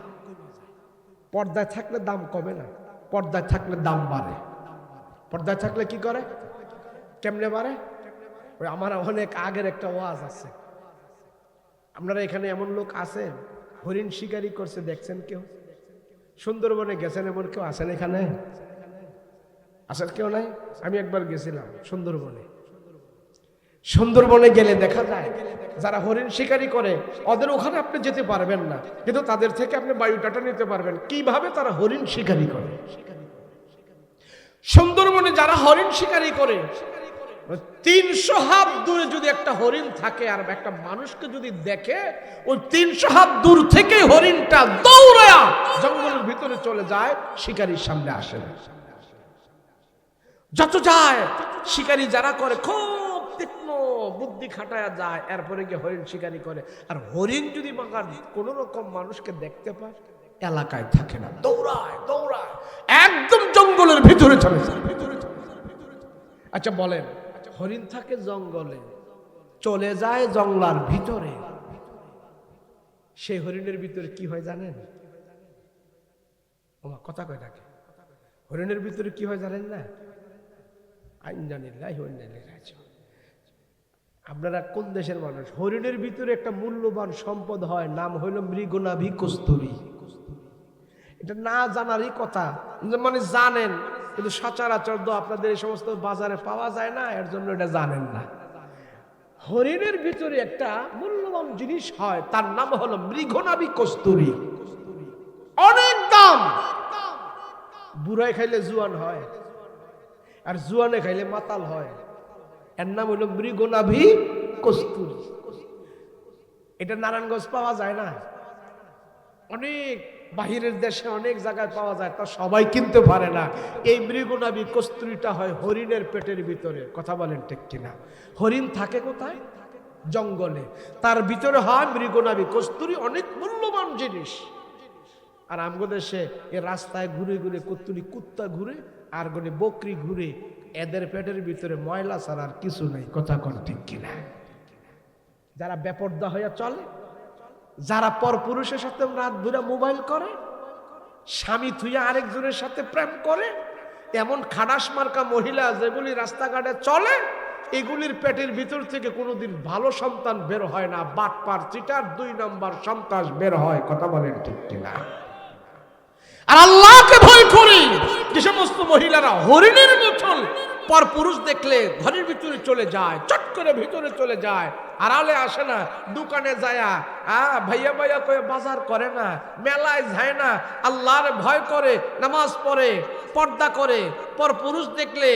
পর্দায় থাকলে দাম কমে না, পর্দায় থাকলে দাম বাড়ে। পর্দায় থাকলে কি করে, কেমনে বাড়ে? ওই আমার অনেক আগের একটা ওয়াজ আছে, আপনারা এখানে এমন লোক আছে হরিণ শিকারি করছে দেখছেন কেউ? সুন্দরবনে গেছেন এমন কেউ আছেন এখানে? আসার কেউ নাই? আমি একবার গেছিলাম সুন্দরবনে। সুন্দরবনে গেলে দেখা যায় যারা হরিণ শিকারি করে ওদের ওখানে আপনি যেতে পারবেন না, কিন্তু তাদের থেকে আপনি বায়োডাটা নিতে পারবেন কিভাবে তারা হরিণ শিকারি করে। সুন্দরবনে যারা হরিণ শিকারি করে 300 হাত দূরে যদি একটা হরিণ থাকে আর একটা মানুষকে যদি দেখে, ওই 300 হাত দূর থেকে হরিণটা দৌড়ায়া জঙ্গলের ভিতরে চলে যায়, শিকারীর সামনে আসে না। যত যায় শিকারী যারা করে খুব তীক্ষ্ণ বুদ্ধি খাটায়া যায়, এরপরে গিয়ে হরিণ শিকারি করে। আর হরিণ যদি কোন রকম মানুষকে দেখতে পায় এলাকায় থাকে না, দৌড়ায় দৌড়ায় একদম জঙ্গলের ভিতরে চলে যায়। আচ্ছা বলেন, হরিণ থাকে জঙ্গলে, চলে যায় জঙ্গলার ভিতরে, সেই হরিণের ভিতরে কি হয় জানেন? ওমা কথা কয় নাকি? হরিণের ভিতরে কি হয় জানেন না? আপনারা কোন দেশের মানুষ? হরিণের ভিতরে একটা মূল্যবান সম্পদ হয়, নাম হইল মৃগনাভি কস্তুরী। এটা না জানারই কথা, মানে জানেন কিন্তু সচরাচর তো আপনাদের এই সমস্ত বাজারে পাওয়া যায় না, এর জন্য এটা জানেন না। হরিণের ভিতরে একটা মূল্যবান জিনিস হয়, তার নাম হলো মৃগনাভি কস্তুরী। অনেক দাম, বুড়ায় খাইলে জুয়ান হয়, আর জুয়ানে খাইলে মাতাল হয়। এর নাম হইল মৃগনাভি কস্তুরী। এটা নারায়ণগঞ্জ পাওয়া যায় না, অনেক বাহিরের দেশে অনেক জায়গায় পাওয়া যায়, তা সবাই কিনতে পারে না। এই মৃগনাভি কস্তুরীটা হয় হরিণের পেটের ভিতরে। কথা বলেন ঠিক কিনা? হরিণ থাকে কোথায়? জঙ্গলে, তার ভিতরে হয় মৃগনাভি কস্তুরী, অনেক মূল্যবান জিনিস। আর আমগো দেশে এ রাস্তায় ঘুরে ঘুরে কস্তুরী কুত্তা ঘুরে আর গনে বকরি ঘুরে, এদের পেটের ভিতরে ময়লা ছাড়া আর কিছু নাই। কথা কোন ঠিক কিনা? যারা বেপর্দা হইয়া চলে, যারা পরপুরুষের সাথে রাত ধরে মোবাইল করে, স্বামী থুইয়া আরেকজনের সাথে প্রেম করে, এমন খাডাস মার্কা মহিলা যেগুলি রাস্তাঘাটে চলে, এগুলির পেটের ভিতর থেকে কোনোদিন ভালো সন্তান বের হয় না, বাটপার চিটার 2 নম্বর সন্তান বের হয়। কথা বলেন ঠিক কিনা? আর আল্লাহকে ভয় করি যে সমস্ত মহিলারা হরিণের মতন পরপুরুষ দেখলে ঘরের ভিতরে চলে যায়, চট করে ভিতরে চলে যায়, আড়ালে আসে না, দোকানে যায় ভাইয়া ভাইয়া কয়ে বাজার করে না, মেলায় যায় না, আল্লাহর ভয় করে, নামাজ পড়ে, পর্দা করে, পরপুরুষ দেখলে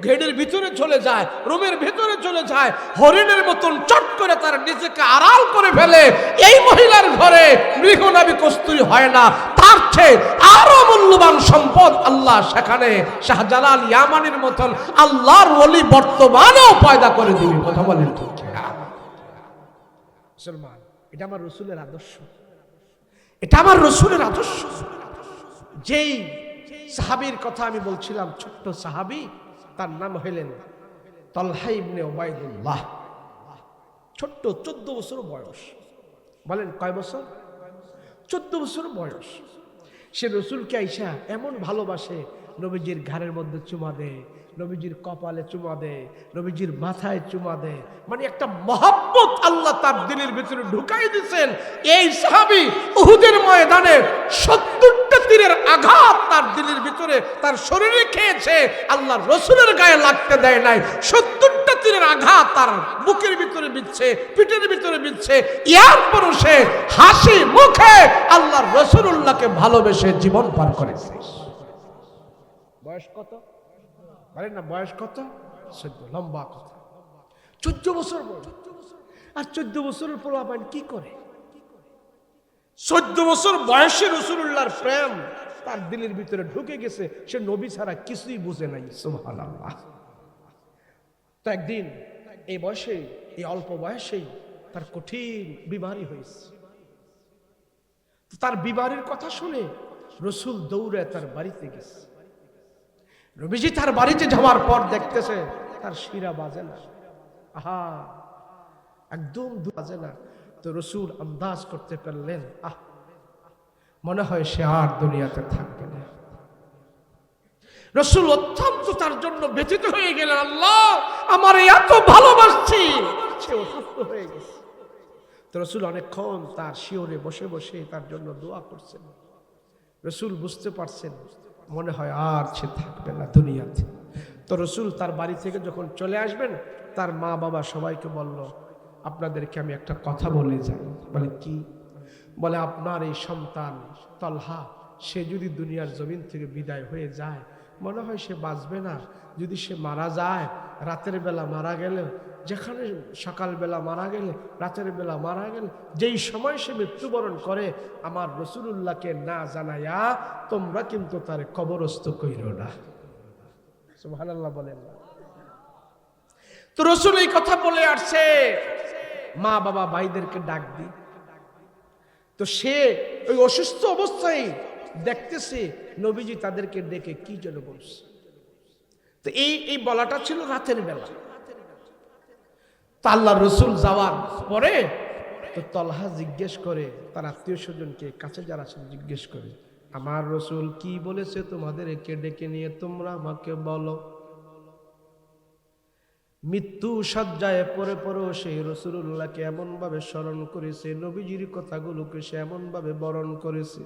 ঘেরের ভিতরে চলে যায়, রুমের ভিতরে চলে যায়, হরিণের মতন চট করে তার নিজেকে আড়াল করে ফেলে। এই মহিলার ঘরে মৃগনাভি কস্তুরী হয় না, তার চেয়ে আরো মূল্যবান সম্পদ আল্লাহ সেখানে শাহজালাল ইয়ামানির মতন আল্লাহর ওলি বর্তমানেও পয়দা করে দিবে। কথা বলেন ঠিক কিনা? মুসলমান, এটা আমার রসুলের আদর্শ, এটা আমার রসুলের আদর্শ। যেই সাহাবীর কথা আমি বলছিলাম, ছোট্ট সাহাবী, তার নাম হইলেন তালহা ইবনে উবাইদুল্লাহ। ছোট্ট, 14 বছর বয়স। বলেন কয় বছর? 14 বছর বয়স। সে রসুলকে আইসা এমন ভালোবাসে, নবীজির ঘাড়ের মধ্যে চুমা দেয়, নবীজির কপালে চুমা দেয়, নবীজির মাথায় চুমা দেয়। মানে একটা মহব্বত আল্লাহ তার দিলের ভিতরে ঢুকাই দিয়েছেন। এই সাহাবী উহুদের ময়দানে 70টা তীরের আঘাত তার দিলের ভিতরে, তার শরীরে খেয়েছে, আল্লাহ রসুলের গায়ে লাগতে দেয় নাই। 70টা তীরের আঘাত তার বুকের ভিতরে বিচ্ছে, পিঠের ভিতরে বিচ্ছে, এরপরও সে হাসি মুখে আল্লাহ রসুলুল্লাহকে ভালোবেসে জীবন পার করেছে। বয়স কত? বলেন না, বয়স কত? 14। লম্বা কথা। 14 বছর বয়স। আর 14 বছরের পর আবার কি করে? 14 বছর বয়সে রাসূলুল্লাহর প্রেম তার দিলের ভিতরে ঢুকে গেছে। সে নবী ছাড়া কিছুই বুঝে নাই। সুবহানাল্লাহ। তো একদিন এই বয়সে, এই অল্প বয়সেই তার কঠিন বিমারি হয়েছে। তার বিমারির কথা শুনে রসুল দৌড়ে তার বাড়িতে গেছে। নবীজি তার বাড়িতে যাওয়ার পর দেখতেছে তার শিরা বাজে না, একদম বাজে না। তো রসুল আন্দাজ করতে পারলেন, মনে হয় সে আর দুনিয়াতে থাকবে না। রসুল অত্যন্ত তার জন্য ব্যথিত হয়ে গেলেন। আল্লাহ আমার এত ভালোবাসছি, সে অসুস্থ হয়ে গেছে। তো রসুল অনেকক্ষণ তার শিওরে বসে বসে তার জন্য দোয়া করছেন। রসুল বুঝতে পারছেন মনে হয় আর সে থাকবে না দুনিয়াতে। তো রসুল তার বাড়ি থেকে যখন চলে আসবেন, তার মা বাবা সবাইকে বলল, আপনাদেরকে আমি একটা কথা বলে যাই। বলে কি? বলে আপনার এই সন্তান তালহা, সে যদি দুনিয়ার জমিন থেকে বিদায় হয়ে যায়, মনে হয় সে বাঁচবে না। যদি সে মারা যায়, রাতের বেলা মারা গেলে, যেখানে সকালবেলা মারা গেলে, রাতের বেলা মারা গেলে, যেই সময় সে মৃত্যুবরণ করে, আমার রাসূলুল্লাহকে না জানাইয়া তোমরা কিন্তু তার কবরস্থ কইরো না। সুবহানাল্লাহ বলেন না। তো রাসূল এই কথা বলে আসছে, মা বাবা ভাইদেরকে ডাক দি। তো সে ওই অসুস্থ অবস্থায় দেখতেছে নবীজি তাদেরকে ডেকে কি যেন বলছে। তো এই বলাটা ছিল রাতের বেলা। তা আল্লাহ রসুল যাওয়ার পরে তো তালহা জিজ্ঞেস করে, তার আত্মীয় স্বজনকে, কাছে যারা আছেন জিজ্ঞেস করে, আমার রসুল কি বলেছে তোমাদেরকে ডেকে নিয়ে, তোমরা আমাকে বলো। মৃত্যু শয্যায় পড়ে পড়েও সেই রাসূলুল্লাহকে এমন ভাবে স্মরণ করেছে, নবীজির কথাগুলোকে সে এমন ভাবে বরণ করেছে।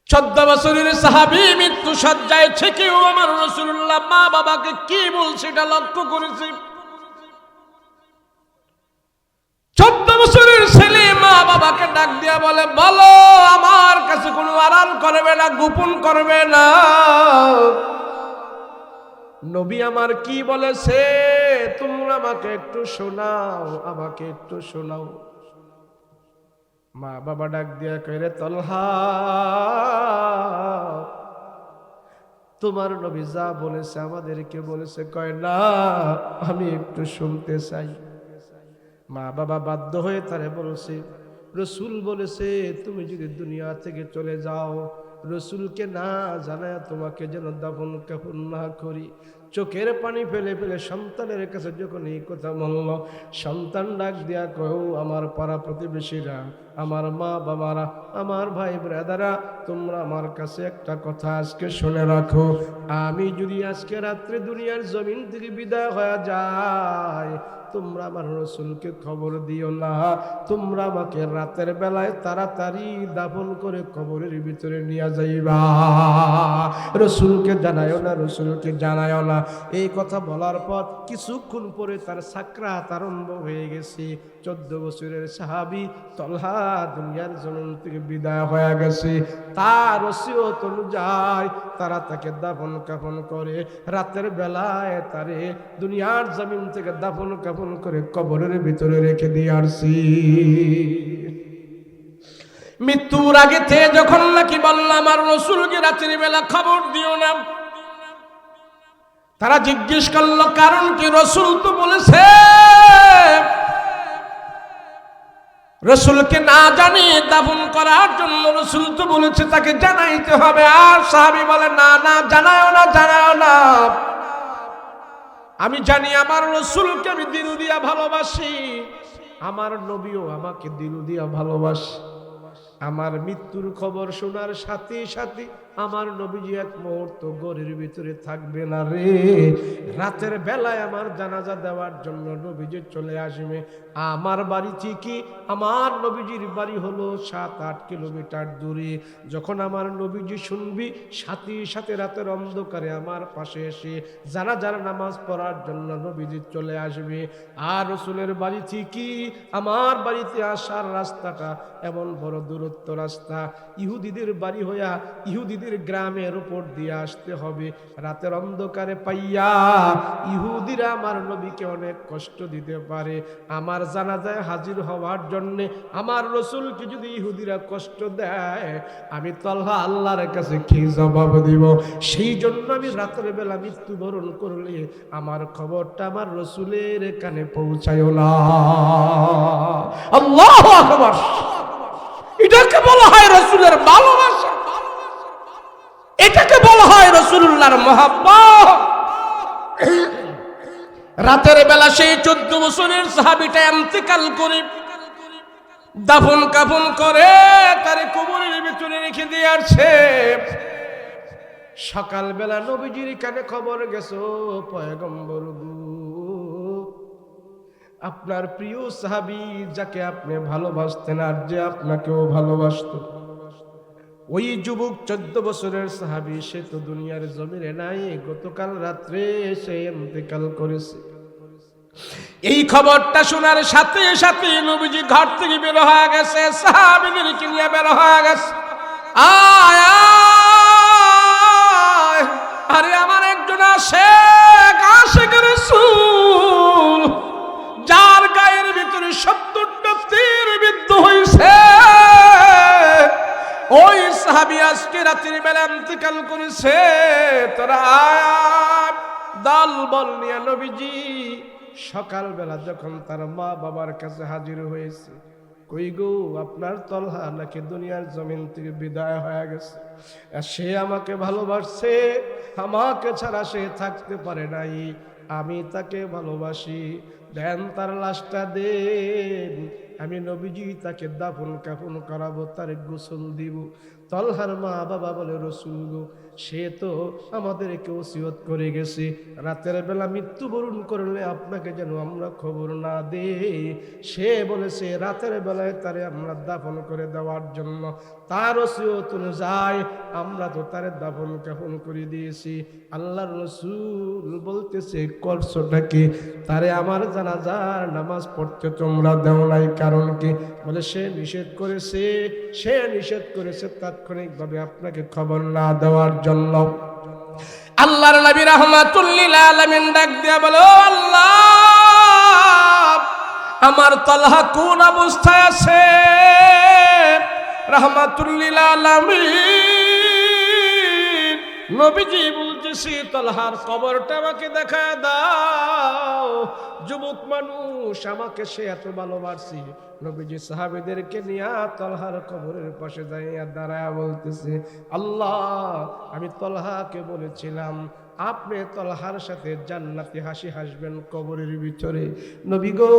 14 বছরের সাহাবী মৃত্যু শয্যায় থেকেও আমার রাসূলুল্লাহ মা বাবাকে কি বলছে এটা লক্ষ্য করেছে। 14 বছরের ছেলে মা বাবাকে ডাক দিয়া বলে, বলো, আমার কাছে কোনো আড়াল করবে না, গোপন করবে না। নবী আমার কি বলেছে তোমরা আমাকে একটু শোনাও, আমাকে একটু শোনাও। মা বাবা ডাক দিয়া কইরে, তলহা তোমার নবী যা বলেছে আমাদেরকে বলেছে। কয় না, আমি একটু শুনতে চাই। মা বাবা বাধ্য হয়ে তারে বলছে, রসুল বলেছে তুমি যদি দুনিয়া থেকে চলে যাও, রসুলকে না জানায় তোমাকে যেন দাফন কাফন না করি। চোখের পানি ফেলে ফেলে সন্তানের কাছে যখন এই কথা বলল, সন্তান ডাক দিয়া কও, আমার পাড়া প্রতিবেশীরা, আমার মা বাবারা, আমার ভাই ব্রাদারা, তোমরা আমার কাছে একটা কথা আজকে শুনে রাখো। আমি যদি আজকে রাত্রে দুনিয়ার জমিন থেকে বিদায় হয়ে যায়, তোমরা আমার রসুলকে খবর দিও না। তোমরা আমাকে রাতের বেলায় তাড়াতাড়ি দাফন করে কবরের ভিতরে নিয়ে যাইবা। রসুলকে জানায়ও না, রসুলকে জানায়ও না। এই কথা বলার পর কিছুক্ষণ পরে তার সাকরাত আরম্ভ হয়ে গেছে। 14 বছরের সাহাবী তলহা দুনিয়ার জমিন থেকে বিদায় হয়ে গেছে। তার ওসিয়ত অনুযায়ী তারা তাকে দাফন কাফন করে রাতের বেলায় তারে দুনিয়ার জমিন থেকে দাফন কাফন করে কবরের ভিতরে রেখে দিয়ে আসছি। মৃত্যুর আগে থেকে যখন নাকি বললাম আমার রসুলকে রাতের বেলা খবর দিও না, তারা জিজ্ঞেস করলো কারণ কি? রসুল তো বলেছে রসুলকে না জানিয়ে দাফন করার জন্য, রসুল তো বলেছে তাকে জানাইতে হবে। আর সাহাবী বলে, না না, জানাও না, জানাও না। আমি জানি আমার রসুলকে আমি দিল দিয়া ভালোবাসি, আমার নবীও আমাকে দিল দিয়া ভালোবাসি। আমার মৃত্যুর খবর শোনার সাথে সাথে আমার নবীজি এক মুহূর্ত ঘরের ভিতরে থাকবে না রে। রাতের বেলায় আমার জানাজা দেওয়ার জন্য নবীজি চলে আসবে। আমার বাড়ি থেকে আমার নবীজির বাড়ি হলো 7-8 কিলোমিটার দূরে। যখন আমার নবীজি শুনবি, সাথে সাথে রাতের অন্ধকারে আমার পাশে এসে জানাজার নামাজ পড়ার জন্য নবীজি চলে আসবে। আর রসুলের বাড়ি থেকে আমার বাড়িতে আসার রাস্তাটা এমন বড় দূরত্ব রাস্তা, ইহুদিদের বাড়ি হইয়া ইহুদিদের গ্রামের উপর দিয়ে আসতে হবে। রাতের অন্ধকারে পাইয়া ইহুদিরা আমার নবীকে অনেক কষ্ট দিতে পারে। আমার জানাজায় হাজির হওয়ার জন্যে আমার রসুলকে যদি ইহুদিরা কষ্ট দেয়, আমি তলহা আল্লাহর কাছে কি জবাব দিব? সেই জন্য আমি রাতের বেলা মৃত্যুবরণ করলে আমার খবরটা আমার রসুলের কানে পৌঁছায়ও না। আল্লাহু আকবার। এটাকে বলা হয় রসুলের ভালোবাসা, এটাকে বলা হয় রাসূলুল্লাহর মহব্বত। রাতের বেলা সেই 14 বছরের সাহাবীটা ইন্তেকাল করে দাফন কাফন করে তারে কবরের ভিতরে রেখে দিয়ে আসছে। সকালবেলা নবীজির কানে খবর গেছে, পয়গম্বর গো, আপনার প্রিয় সাহাবী যাকে আপনি ভালোবাসতেন আর যে আপনাকেও ভালোবাসতো, ওই যুবক 14 বছরের সাহাবী, সে তো দুনিয়ার জমিনে নাই, গতকাল রাত্রে সে ইন্তেকাল করেছে। এই খবরটা শোনার সাথে সাথে নবীজি ঘর থেকে বের হয়ে গেছে, সাহাবীদেরকে নিয়ে বের হয়ে গেছে। আয় আয়, আরে আমার একজন আশিক রাসূল, যার গায়ের ভিতরে 70টা তীর বিদ্ধ হয়েছে, ওই সাহাবী আজকে রাতের বেলা ইন্তেকাল করেছে। তোরা আয়, দল বল নিয়ে নবীজি সকালবেলা যখন তার মা বাবার কাছে হাজির হয়েছে, কই গো আপনার তলহা নাকি দুনিয়ার জমিন থেকে বিদায় হয়ে গেছে, সে আমাকে ভালোবাসছে, আমাকে ছাড়া সে থাকতে পারে নাই, আমি তাকে ভালোবাসি, দেন তার লাশটা দেন, আমি নবীজি তাকে দাফন কাফন করাবো, তার গোসল দিব। তলহার মা বাবা বলে, রাসূল গো, সে তো আমাদেরকে ওসিয়ত করে গেছে, রাতের বেলা মৃত্যুবরণ করলে আপনাকে যেন আমরা খবর না দেই। সে বলেছে রাতের বেলায় তারে আমরা দাফন করে দেওয়ার জন্য। তার ওসিয়ত অনুযায়ী আমরা তো তারে দাফন কাফন করে দিয়েছি। আল্লাহর রাসূল বলতেছে, করছোটা কি? তারে আমার জানাজার নামাজ পড়তে তোমরা দেও নাই, কারণ কি? বলে সে নিষেধ করেছে, সে নিষেধ করেছে তাৎক্ষণিকভাবে আপনাকে খবর না দেওয়ার জন্য। আল্লাহর নবী রাহমাতুল লিল আলামিন ডাক দিয়া বলে, ও আল্লাহ, আমার তালহা কোন অবস্থায় আছে? রাহমাতুল লিল আলামিন নবীজি বলতেছি, তালহার কবরটা আমাকে দেখায় দাও। যুবক মানুষ, আমাকে সে এত ভালোবাসি। নবীজি সাহাবীদেরকে নিয়ে তালহার কবরের পাশে দাঁড়িয়ে দাঁড়ায় বলতেছে, আল্লাহ, আমি তালহাকে বলেছিলাম আপনি তালহার সাথে জান্নাতি হাসি হাসবেন কবরের ভিতরে। নবী গো,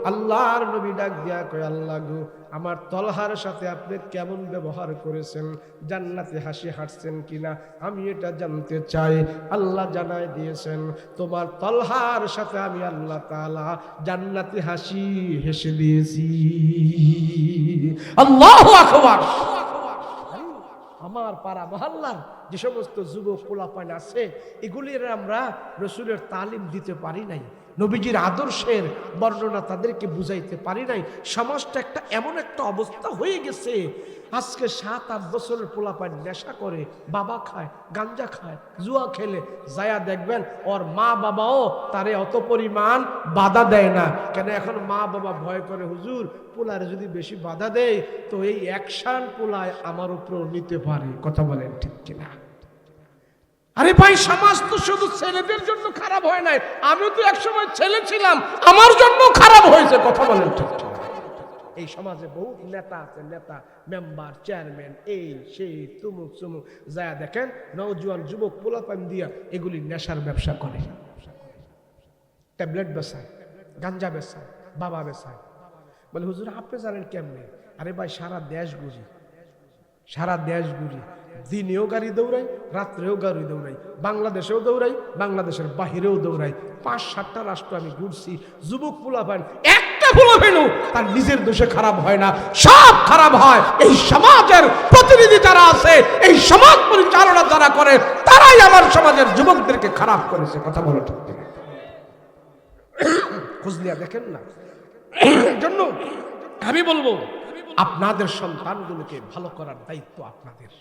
আল্লাহর নবী ডাক দিয়া কয়, আল্লাহ গো, আমার তালহার সাথে আপনি কেমন ব্যবহার করেছেন, জান্নাতি হাসি হাসছেন কিনা আমি এটা জানতে চাই। আল্লাহ জানায় দিয়েছেন, তোমার তালহার সাথে আমি আল্লাহ তাআলা জান্নাতি হাসি হেসে দিয়েছি। আল্লাহু আকবার। আমার পাড়া মহল্লার যে সমস্ত যুবক পোলাপান আছে, এগুলির আমরা রাসূলের তালিম দিতে পারি নাই, নবীজির আদর্শের বর্ণনা তাদেরকে বুঝাইতে পারি নাই। সমাজটা একটা এমন একটা অবস্থা হয়ে গেছে, আজকে 7-8 বছরের পোলাপান নেশা করে, বাবা খায়, গাঞ্জা খায়, জুয়া খেলে, যায়া দেখবেন ওর মা বাবাও তারে অত পরিমাণ বাধা দেয় না। কেন? এখন মা বাবা ভয় করে, হুজুর পোলারে যদি বেশি বাধা দেয় তো এই অ্যাকশন পোলায় আমার উপর নিতে পারে। কথা বলেন ঠিক কিনা? আরে ভাই, সমাজ তো শুধু ছেলেদের জন্য খারাপ হয় নাই, আমিও তো একসময় ছেলে ছিলাম, আমার জন্য খারাপ হয়েছে। কথা বলেন ঠিক কিনা? এই সমাজে বহুত নেতা আছে, নেতা, মেম্বার, চেয়ারম্যান, এই সেই তুমুক সুমুক, যা দেখেন নওজোয়ান যুবক পোলাপান দিয়া এগুলি নেশার ব্যবসা করে, ট্যাবলেট বেচায়, গাঞ্জা বেচায়, বাবা বেচায়। বলে, হুজুর আপনি জানেন কেমনে? আরে ভাই, সারা দেশ ঘুরি, সারা দেশ ঘুরি, দিনেও গাড়ি দৌড়াই, রাত্রেও গাড়ি দৌড়াই, বাংলাদেশেও দৌড়াই, বাংলাদেশের বাহিরেও দৌড়াই, 5-7টা রাষ্ট্র আমি ঘুরছি। যুবক পোলাপান একটা পোলাপানও তার নিজের দোষে খারাপ হয় না, সব খারাপ হয় এই সমাজের প্রতিনিধি যারা আছে, এই সমাজ পরিচালনা যারা করে, তারাই আমার সমাজের যুবকদেরকে খারাপ করেছে। কথা বলো ঠিক কিনা? খোঁজ নিয়ে দেখেন না। জন্য আমি বলবো, আপনাদের সন্তানগুলোকে ভালো করার দায়িত্ব আপনাদের।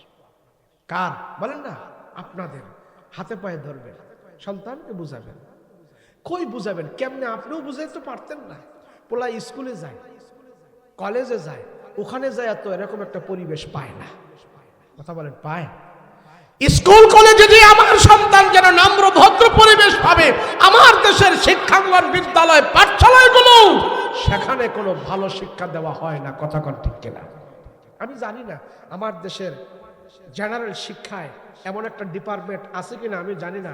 কার বলেন না? আপনাদের। হাতে পায়ে ধরবেন, সন্তানকে বুঝাবেন। কই বুঝাবেন? কেমনে? আপনিও বুঝাইতে পারতেন না। পোলা স্কুলে যায়, কলেজে যায়, ওখানে যায় তো এরকম একটা পরিবেশ পায় না। কথা বলেন, পায়? স্কুল কলেজে যে আমার সন্তান যেন নম্র ভদ্র পরিবেশ পাবে, আমার দেশের শিক্ষাঙ্গন বিদ্যালয় পাঠশালাগুলো, সেখানে কোনো ভালো শিক্ষা দেওয়া হয় না। কথা কন ঠিক কিনা? আমি জানি না আমার দেশের জেনারেল শিক্ষায় এমন একটা ডিপার্টমেন্ট আছে কিনা, আমি জানি না।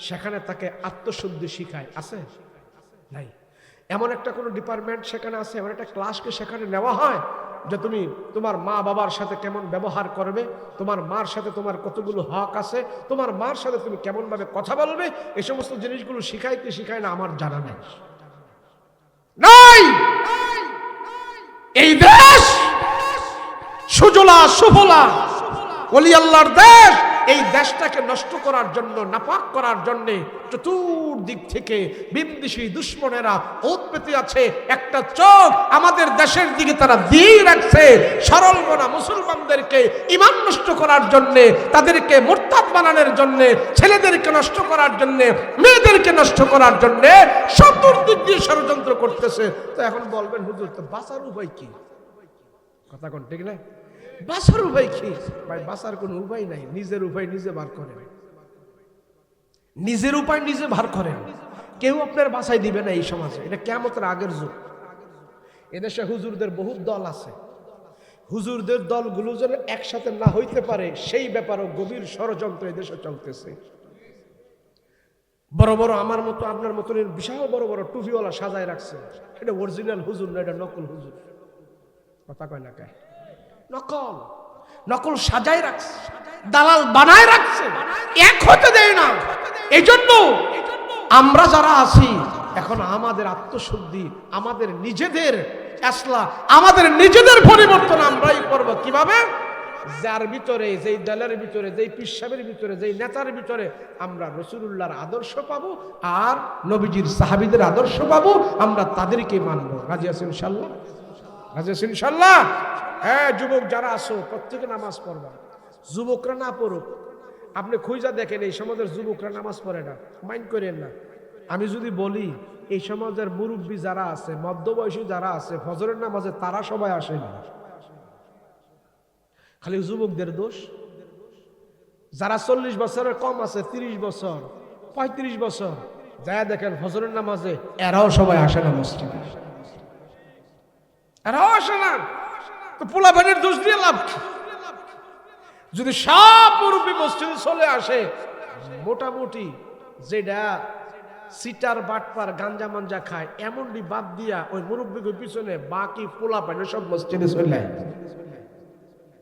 সেখানে তাকে আত্মশুদ্ধি শিখায়, আছে? নাই। এমন একটা কোনো ডিপার্টমেন্ট সেখানে আছে, এমন একটা ক্লাসকে সেখানে নেওয়া হয় যে তুমি তোমার মা বাবার সাথে কেমন ব্যবহার করবে, তোমার মার সাথে তোমার কতগুলো হক আছে, তোমার মার সাথে তুমি কেমন ভাবে কথা বলবে, এই সমস্ত জিনিসগুলো শিখায় কি শিখায় না আমার জানা নেই। নাই। এই দেশ সুজলা সুফলা ওলি আল্লাহর দেশ, এই দেশটাকে নষ্ট করার জন্য, নাপাক করার জন্য চতুর্দিক থেকে বিদ্বেষী দুশ্মনেরা ওত পেতে আছে। একটা চোখ আমাদের দেশের দিকে তারা দিয়ে রাখছে, সরল মনা মুসলমানদেরকে ঈমান নষ্ট করার জন্য, তাদেরকে মুরতাদ বানানোর জন্য, ছেলেদেরকে নষ্ট করার জন্য, মেয়েদেরকে নষ্ট করার জন্য চতুর্দিক দিয়ে ষড়যন্ত্র করতেছে। তো এখন বলবেন, হুজুর তো বাঁচার উপায় কি? কথা কোন ঠিক না? বাঁচার উপায় কি? ভাই, বাঁচার কোনো উপায় নাই। নিজের উপায় নিজে বার করেন, নিজের উপায় নিজে বার করেন। কেউ আপনার বাঁচাই দিবে না এই সমাজে। এটা কিয়ামতের আগের যুগ। এদেশে হুজুরদের বহুত দল আছে, হুজুরদের দলগুলো যেন একসাথে না হইতে পারে সেই ব্যাপারেও গভীর ষড়যন্ত্র এদেশে চলতেছে। বড় বড় আমার মতো আপনার মতো বিশাল বড় বড় টুপিওয়ালা সাজায় রাখছে, এটা অরিজিনাল হুজুর না, এটা নকল হুজুর। কথা কয় না? নকল। নকল সাজায় রাখছে, দালাল বানায় রাখছে, এক হতে দেয় না। এই জন্য আমরা যারা আছি এখন আমাদের আত্মশুদ্ধি, আমাদের নিজেদের ইসলাহ, আমাদের নিজেদের পরিবর্তন আমরাই করব। কিভাবে? যার ভিতরে, যেই দলের ভিতরে, যেই পীর সাহেবের ভিতরে, যেই নেতার ভিতরে আমরা রাসূলুল্লাহর আদর্শ পাবো আর নবীজির সাহাবীদের আদর্শ পাবো, আমরা তাদেরকে মানবো। রাজি আছেন ইনশাআল্লাহ? রাজি আছেন ইনশাআল্লাহ? হ্যাঁ, যুবক যারা আসো প্রত্যেকে নামাজ পড়বা। যুবকরা না পড়ুক, আপনি খুঁজা দেখেন এই সমাজের যুবকরা নামাজ পড়ে না, মাইন্ড করেন না। আমি যদি বলি এই সমাজের মুরব্বী যারা আছে, মধ্যবয়সী যারা আছে, ফজরের নামাজে তারা সবাই আসে না, খালি যুবকদের দোষ। যারা 40 বছরের কম আছে, 30 বছর, 35 বছর, যায় দেখেন ফজরের নামাজে এরাও সবাই আসে না মসজিদে, এরাও আসে না। তো পোলাপানের দোষ দিয়ে লাভ কি? যদি সব মুরব্বী মসজিদে চলে আসে, মোটামুটি যেটা সিটার বাটপার গাঞ্জা মাঞ্জা খায় এমনটি বাদ দিয়া ওই মুরব্বীর পিছনে বাকি পোলাপান সব মসজিদে চলে,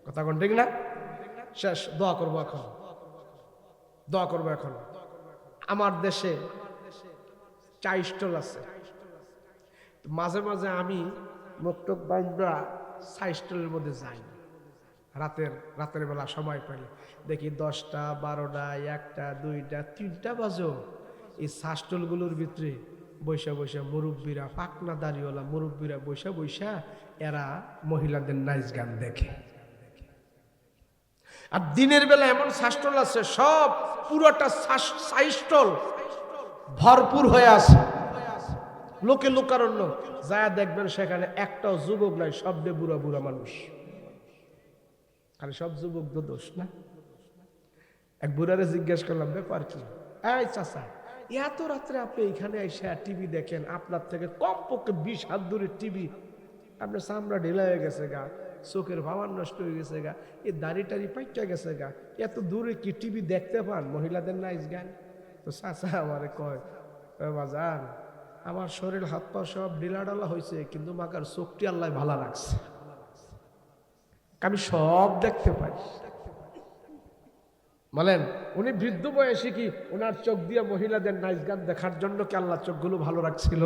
কথা কোন ঠিক না? শেষ। দোয়া করবো এখন, দোয়া করবো এখন। আমার দেশে চা স্টল আছে, মাঝে মাঝে আমি মুক্তক বাইন্দা চা স্টলের মধ্যে যাই। রাতের বেলা সময় পাইলে দেখি 10টা, 12টা, 1টা, 2টা, 3টা বাজো এই চা স্টলগুলোর ভিতরে বৈশা বৈশা মুরব্বীরা, পাকনা দাড়িওয়ালা মুরব্বীরা বৈশা বৈশা এরা মহিলাদের নাচ গান দেখে। আর দিনের বেলা এমন চা স্টল আছে, সব পুরোটা চা স্টল ভরপুর হয়ে আছে, লোকে লোকারণ্য। যায় দেখবেন সেখানে একটাও যুবক নাই, সব বুড়া বুড়া মানুষ। খালি সব যুবক দোষ না? এক বুড়ারে জিজ্ঞেস করলাম, ব্যাপার কি? এই চাচা, এত রাত্রে আপনি এখানে এসে টিভি দেখেন, আপনার থেকে কমপক্ষে 20 হাত দূরের টিভি, আপনার চামড়া ঢিলা হয়ে গেছে গা, চোখের ভাবার নষ্ট হয়ে গেছে গা, এই দাড়ি টাড়ি পাইটা গেছে গা, এত দূরে কি টিভি দেখতে পান মহিলাদের নাচ গান? তো চাচা আমারে কয়, বাজান আমার শরীর হাত পা সব ঢিলা ডালা হয়েছে, কিন্তু মাকার চোখটি আল্লাহ ভালো রাখছে, আমি সব দেখতে পাই। বলেন, উনি বৃদ্ধ বয়সে কি ওনার চোখ দিয়ে মহিলাদের নাচ গান দেখার জন্য কি আল্লাহ চোখগুলো ভালো রাখছিল?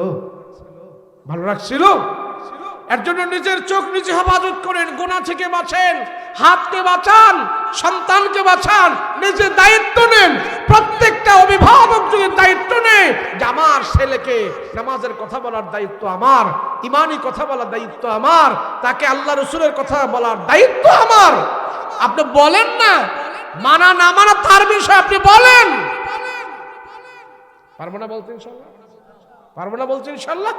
ভালো রাখছিল? এর জন্য নিজের চোখ নিজে হেফাজত করেন, গুনাহ থেকে বাঁচেন, হাতকে বাঁচান, সন্তানকে বাঁচান, নিজে দায়িত্ব নেন। প্রত্যেকটা অভিভাবক যদি দায়িত্ব নেয় যে আমার ছেলেকে নামাজের কথা বলার দায়িত্ব আমার, ইমানি কথা বলার দায়িত্ব আমার, তাকে আল্লাহ রসুলের কথা বলার দায়িত্ব আমার। আপনি বলেন না, মানা না মানা তার বিষয়, আপনি বলেন। পারবো না বলতে ইনশাল্লাহ? পারবো না বলতে ইনশাল্লাহ?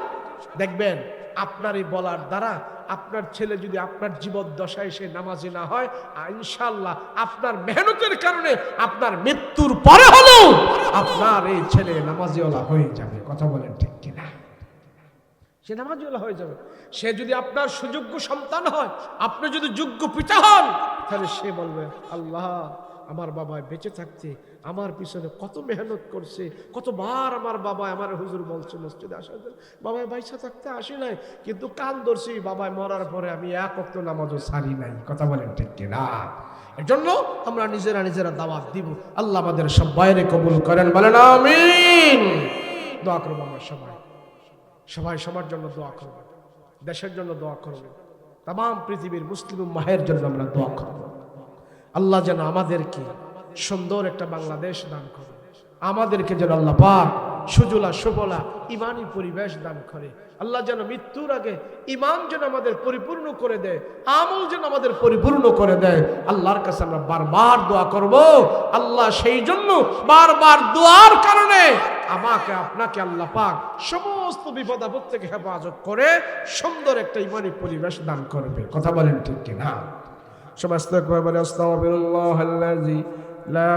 দেখবেন আপনার এই বলার দ্বারা আপনার ছেলে যদি আপনার জীবদ্দশায় সে নামাজি না হয়, ইনশাল্লাহ আপনার মেহনতের কারণে আপনার মৃত্যুর পরে হলেও আপনার এই ছেলে নামাজিওয়ালা হয়ে যাবে। কথা বলেন ঠিক কিনা? সে নামাজিওয়ালা হয়ে যাবে। সে যদি আপনার সুযোগ্য সন্তান হয়, আপনি যদি যোগ্য পিতা হন, তাহলে সে বলবে, আল্লাহ আমার বাবা বেঁচে থাকতে আমার পিছনে কত মেহনত করছে, কতবার আমার বাবা আমার হুজুর বলছে মসজিদে আসার জন্য, বাবাই বাইসা থাকতে আসি নাই, কিন্তু কান ধরছি, বাবাই মরার পরে আমি এক ওয়াক্ত নামাজও ছাড়ি নাই। কথা বলেন ঠিক কিনা? এর জন্য আমরা নিজেরা দাওয়াত দিব। আল্লাহ আমাদের সবাইকে কবুল করেন, বলেন আমিন। দোয়া করবো আমরা সবাই সবার জন্য দোয়া করব, দেশের জন্য দোয়া করব, তাম পৃথিবীর মুসলিম উম্মাহের জন্য আমরা দোয়া করব। আল্লাহ যেন আমাদেরকে সুন্দর একটা বাংলাদেশ দান করে, আমাদেরকে যেন আল্লাহ পাক সুজলা সুফলা ইমানি পরিবেশ দান করে। আল্লাহ যেন মৃত্যুর আগে ইমান যেন আমাদের পরিপূর্ণ করে দেয়, আমল যেন আমাদের পরিপূর্ণ করে দেয়। আল্লাহর কাছে আমরা বারবার দোয়া করব। আল্লাহ সেই জন্য বারবার দোয়ার কারণে আমাকে আপনাকে আল্লাহ পাক সমস্ত বিপদ আপদ থেকে হেফাজত করে সুন্দর একটা ইমানি পরিবেশ দান করবে। কথা বলেন ঠিক কিনা? সবাই আস্তাগফিরুল্লাহ আল্লাযী লা